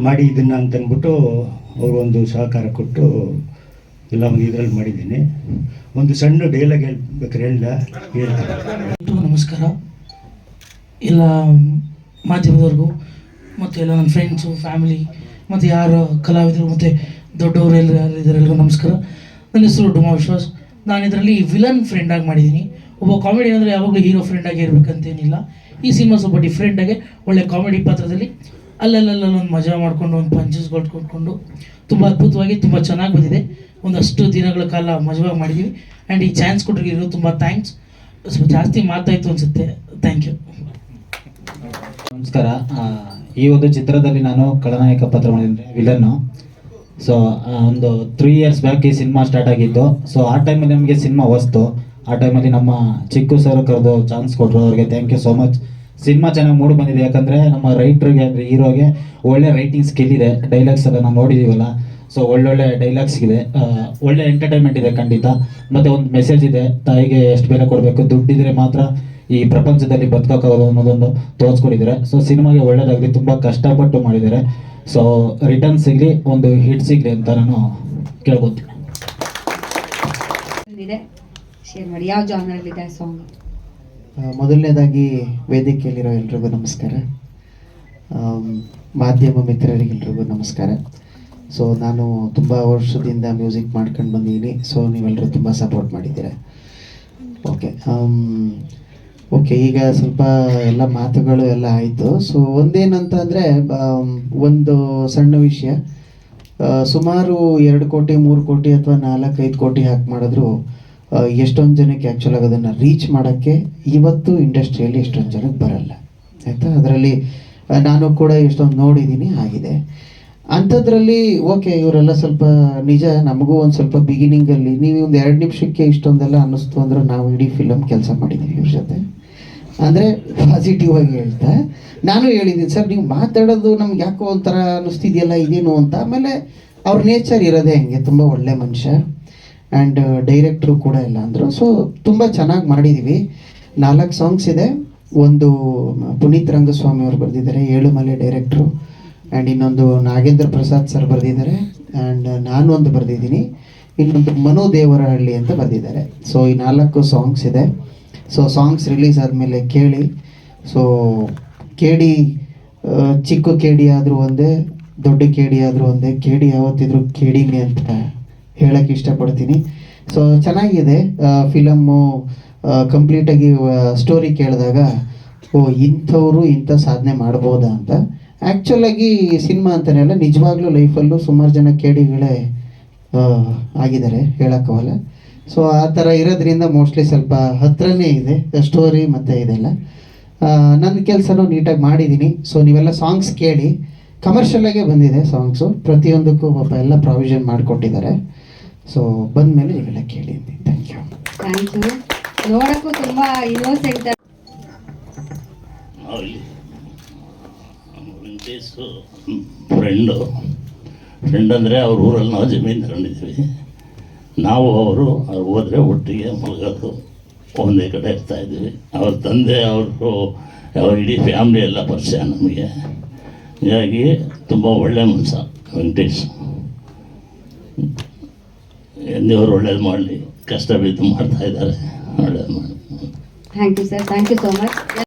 K: ಮಾಡಿ ಇದನ್ನು ಅಂತಂದ್ಬಿಟ್ಟು ಅವರು ಒಂದು ಸಹಕಾರ ಕೊಟ್ಟು ಎಲ್ಲ ಒಂದು ಇದರಲ್ಲಿ ಮಾಡಿದ್ದೀನಿ. ಒಂದು ಸಣ್ಣ ಡೈಲಾಗ್ ಹೇಳ್ಬೇಕಾರೆ ಹೇಳ್ತಾರೆ.
L: ನಮಸ್ಕಾರ ಎಲ್ಲ ಮಾಧ್ಯಮದವ್ರಿಗೂ ಮತ್ತು ಎಲ್ಲ ನನ್ನ ಫ್ರೆಂಡ್ಸು, ಫ್ಯಾಮಿಲಿ ಮತ್ತು ಯಾರು ಕಲಾವಿದರು ಮತ್ತು ದೊಡ್ಡವರು ಯಾರಿದ್ದಾರೆ ಎಲ್ರಿಗೂ ನಮಸ್ಕಾರ. ನನ್ನ ಹೆಸರು ಡುಮಾ ವಿಶ್ವಾಸ್. ನಾನು ಇದರಲ್ಲಿ ವಿಲನ್ ಫ್ರೆಂಡಾಗಿ ಮಾಡಿದ್ದೀನಿ. ಒಬ್ಬ ಕಾಮಿಡಿ ಅಂದರೆ ಯಾವಾಗಲೂ ಹೀರೋ ಫ್ರೆಂಡಾಗಿ ಇರಬೇಕಂತೇನಿಲ್ಲ. ಈ ಸಿನಿಮಾ ಸ್ವಲ್ಪ ಡಿಫ್ರೆಂಟಾಗಿ ಒಳ್ಳೆ ಕಾಮಿಡಿ ಪಾತ್ರದಲ್ಲಿ ಅಲ್ಲೊಂದು ಮಜಾ ಮಾಡಿಕೊಂಡು ಒಂದು ಪಂಚಸ್ ಕೊಟ್ಕೊಂಡು ತುಂಬ ಅದ್ಭುತವಾಗಿ ತುಂಬ ಚೆನ್ನಾಗಿ ಬಂದಿದೆ. ಒಂದಷ್ಟು ದಿನಗಳ ಕಾಲ ಮಜವಾಗಿ ಮಾಡಿದ್ದೀವಿ. ಆ್ಯಂಡ್ ಈ ಚಾನ್ಸ್ ಕೊಟ್ಟರಿಗಿರೋ ತುಂಬ ಥ್ಯಾಂಕ್ಸ್. ಸ್ವಲ್ಪ ಜಾಸ್ತಿ ಮಾತಾಯಿತು ಅನಿಸುತ್ತೆ. Thank you.
A: ನಮಸ್ಕಾರ. ಈ ಒಂದು ಚಿತ್ರದಲ್ಲಿ ನಾನು ಖಳನಾಯಕ ಪಾತ್ರ ಮಾಡಿದ್ರೆ ವಿಲನ್ನು. ಸೊ ಒಂದು 3 years ಬ್ಯಾಕ್ ಈ ಸಿನಿಮಾ ಸ್ಟಾರ್ಟ್ ಆಗಿದ್ದು. ಸೊ ಆ ಟೈಮಲ್ಲಿ ನಮಗೆ ಸಿನಿಮಾ ಹೊಸ್ತು. ಆ ಟೈಮಲ್ಲಿ ನಮ್ಮ ಚಿಕ್ಕು ಸರ್ ಕರೆದು ಚಾನ್ಸ್ ಕೊಟ್ಟರು, ಅವ್ರಿಗೆ thank you so much. Cinema ಚೆನ್ನಾಗಿ ಮೂಡಿ ಬಂದಿದೆ, ಯಾಕಂದರೆ ನಮ್ಮ ರೈಟ್ರಿಗೆ ಅಂದರೆ ಹೀರೋಗೆ ಒಳ್ಳೆ ರೈಟಿಂಗ್ ಸ್ಕಿಲ್ ಇದೆ. ಡೈಲಾಗ್ಸ್ ಎಲ್ಲ ನಾವು ನೋಡಿದ್ದೀವಲ್ಲ, ಸೊ ಒಳ್ಳೊಳ್ಳೆ ಡೈಲಾಗ್ಸ್ ಇದೆ, ಒಳ್ಳೆ ಎಂಟರ್ಟೈನ್ಮೆಂಟ್ ಇದೆ ಖಂಡಿತ. ಮತ್ತು ಒಂದು ಮೆಸೇಜ್ ಇದೆ, ತಾಯಿಗೆ ಎಷ್ಟು ಬೆಲೆ ಕೊಡಬೇಕು, ದುಡ್ಡಿದ್ರೆ ಮಾತ್ರ ಈ ಪ್ರಪಂಚದಲ್ಲಿ ಬದುಕೋಕ್ಕಾಗೋದು ಅನ್ನೋದೊಂದು ತೋರಿಸ್ಕೊಟ್ಟಿದ್ದಾರೆ. ಸೊ ಸಿನಿಮಾಗೆ ಒಳ್ಳೇದಾಗಲಿ, ತುಂಬ ಕಷ್ಟಪಟ್ಟು ಮಾಡಿದ್ದಾರೆ. ಸೊ ರಿಟರ್ನ್ ಸಿಗಲಿ, ಒಂದು ಹಿಟ್ ಸಿಗಲಿ ಅಂತ ನಾನು ಕೇಳ್ಬೋದು.
G: ಶೇರ್ ಮಾಡಿ, ಯಾವ ಜಾನರಲ್ಲಿದೆ ಸಾಂಗ್?
M: ಮೊದಲನೇದಾಗಿ ವೇದಿಕೆಯಲ್ಲಿರೋ ಎಲ್ರಿಗೂ ನಮಸ್ಕಾರ. ಮಾಧ್ಯಮ ಮಿತ್ರರಿಗೆಲ್ರಿಗೂ ನಮಸ್ಕಾರ. ಸೊ ನಾನು ತುಂಬ ವರ್ಷದಿಂದ ಮ್ಯೂಸಿಕ್ ಮಾಡ್ಕೊಂಡು ಬಂದಿದ್ದೀನಿ. ಸೊ ನೀವೆಲ್ಲರೂ ತುಂಬ ಸಪೋರ್ಟ್ ಮಾಡಿದ್ದೀರ. ಓಕೆ, ಈಗ ಸ್ವಲ್ಪ ಎಲ್ಲ ಮಾತುಗಳು ಎಲ್ಲ ಆಯಿತು. ಸೊ ಒಂದೇನಂತ ಅಂದರೆ, ಒಂದು ಸಣ್ಣ ವಿಷಯ. ಸುಮಾರು 2 ಕೋಟಿ 3 ಕೋಟಿ ಅಥವಾ 4-5 ಕೋಟಿ ಹಾಕಿ ಮಾಡಿದ್ರು ಎಷ್ಟೊಂದು ಜನಕ್ಕೆ ಆ್ಯಕ್ಚುಲಾಗಿ ಅದನ್ನು ರೀಚ್ ಮಾಡೋಕ್ಕೆ ಇವತ್ತು ಇಂಡಸ್ಟ್ರಿಯಲ್ಲಿ ಎಷ್ಟೊಂದು ಜನಕ್ಕೆ ಬರಲ್ಲ, ಆಯಿತಾ. ಅದರಲ್ಲಿ ನಾನು ಕೂಡ ಎಷ್ಟೊಂದು ನೋಡಿದ್ದೀನಿ ಆಗಿದೆ. ಅಂಥದ್ರಲ್ಲಿ ಓಕೆ ಇವರೆಲ್ಲ ಸ್ವಲ್ಪ ನಿಜ ನಮಗೂ ಒಂದು ಸ್ವಲ್ಪ ಬಿಗಿನಿಂಗಲ್ಲಿ ನೀವು ಒಂದು 2 ನಿಮಿಷಕ್ಕೆ ಇಷ್ಟೊಂದೆಲ್ಲ ಅನ್ನಿಸ್ತು ಅಂದ್ರೆ ನಾವು ಇಡೀ ಫಿಲಮ್ ಕೆಲಸ ಮಾಡಿದ್ದೀವಿ ಇವ್ರ ಜೊತೆ. ಅಂದರೆ ಪಾಸಿಟಿವ್ ಆಗಿ ಹೇಳ್ತಾ ನಾನು ಹೇಳಿದ್ದೀನಿ ಸರ್ ನೀವು ಮಾತಾಡೋದು ನಮ್ಗೆ ಯಾಕೋ ಒಂಥರ ಅನ್ನಿಸ್ತಿದೆಯಲ್ಲ ಇದೇನು ಅಂತ. ಆಮೇಲೆ ಅವ್ರ ನೇಚರ್ ಇರೋದೇ ಹಂಗೆ, ತುಂಬ ಒಳ್ಳೆ ಮನುಷ್ಯ ಆ್ಯಂಡ್ ಡೈರೆಕ್ಟ್ರು ಕೂಡ ಇಲ್ಲ ಅಂದರು. ಸೊ ತುಂಬ ಚೆನ್ನಾಗಿ ಮಾಡಿದ್ದೀವಿ. 4 ಸಾಂಗ್ಸ್ ಇದೆ. ಒಂದು ಪುನೀತ್ ರಂಗಸ್ವಾಮಿ ಅವರು ಬರೆದಿದ್ದಾರೆ, ಏಳುಮಲೆ ಡೈರೆಕ್ಟ್ರು, ಆ್ಯಂಡ್ ಇನ್ನೊಂದು ನಾಗೇಂದ್ರ ಪ್ರಸಾದ್ ಸರ್ ಬರೆದಿದ್ದಾರೆ, ಆ್ಯಂಡ್ ನಾನು ಒಂದು ಬರೆದಿದ್ದೀನಿ, ಇನ್ನೊಂದು ಮನು ದೇವರಹಳ್ಳಿ ಅಂತ ಬರೆದಿದ್ದಾರೆ. ಸೊ ಈ 4 ಸಾಂಗ್ಸ್ ಇದೆ. ಸೊ ಸಾಂಗ್ಸ್ ರಿಲೀಸ್ ಆದಮೇಲೆ ಕೇಳಿ. ಸೊ ಕೇಡಿ ಚಿಕ್ಕ ಕೇಡಿ ಆದರೂ ಒಂದೇ, ದೊಡ್ಡ ಕೇಡಿ ಆದರೂ ಒಂದೇ, ಕೇಡಿ ಯಾವತ್ತಿದ್ರು ಕೇಡಿನೇ ಅಂತ ಹೇಳೋಕ್ಕೆ ಇಷ್ಟಪಡ್ತೀನಿ. ಸೊ ಚೆನ್ನಾಗಿದೆ ಫಿಲಮ್ಮು. ಕಂಪ್ಲೀಟಾಗಿ ಸ್ಟೋರಿ ಕೇಳಿದಾಗ ಓ ಇಂಥವರು ಇಂಥ ಸಾಧನೆ ಮಾಡ್ಬೋದಾ ಅಂತ. ಆ್ಯಕ್ಚುಲಾಗಿ ಸಿನಿಮಾ ಅಂತಲೇ ಅಲ್ಲ, ನಿಜವಾಗ್ಲೂ ಲೈಫಲ್ಲೂ ಸುಮಾರು ಜನ ಕೇಡಿಗಳೇ ಆಗಿದ್ದಾರೆ, ಹೇಳೋಕ್ಕವಲ್ಲ. ಸೊ ಆ ಥರ ಇರೋದ್ರಿಂದ ಮೋಸ್ಟ್ಲಿ ಸ್ವಲ್ಪ ಹತ್ರನೇ ಇದೆ ಸ್ಟೋರಿ ಮತ್ತು ಇದೆಲ್ಲ. ನನ್ನ ಕೆಲಸನೂ ನೀಟಾಗಿ ಮಾಡಿದ್ದೀನಿ. ಸೊ ನೀವೆಲ್ಲ ಸಾಂಗ್ಸ್ ಕೇಳಿ. ಕಮರ್ಷಿಯಲಾಗೇ ಬಂದಿದೆ ಸಾಂಗ್ಸು, ಪ್ರತಿಯೊಂದಕ್ಕೂ ಪಾಪ ಎಲ್ಲ ಪ್ರಾವಿಷನ್ ಮಾಡಿಕೊಟ್ಟಿದ್ದಾರೆ. ಸೊ ಬಂದಮೇಲೆ ನೀವೆಲ್ಲ ಕೇಳಿ. Thank you.
G: Thank you. ನೋಡೋಕ್ಕೂ ತುಂಬ ಇನ್ನೋಸೆಂಟ್.
N: ವೆಂಕಟೇಶು ಫ್ರೆಂಡ್ ಅಂದರೆ ಅವ್ರ ಊರಲ್ಲಿ ನಾವು ಜಮೀನು ತಗೊಂಡಿದ್ವಿ. ನಾವು ಅವರು ಹೋದರೆ ಒಟ್ಟಿಗೆ ಮಲಗೋದು, ಒಂದೇ ಕಡೆ ಇರ್ತಾಯಿದ್ವಿ. ಅವ್ರ ತಂದೆ ಅವ್ರ ಇಡೀ ಫ್ಯಾಮ್ಲಿ ಎಲ್ಲ ಪರಿಚಯ ನಮಗೆ. ಹೀಗಾಗಿ ತುಂಬ ಒಳ್ಳೆ ಮನುಷ್ಯ ವೆಂಕಟೇಶ್. ದೇವರು ಒಳ್ಳೇದು ಮಾಡಲಿ. ಕಷ್ಟ ಬಿದ್ದು ಮಾಡ್ತಾಯಿದ್ದಾರೆ, ಒಳ್ಳೇದು ಮಾಡಿ.
G: Thank you sir, thank you so much.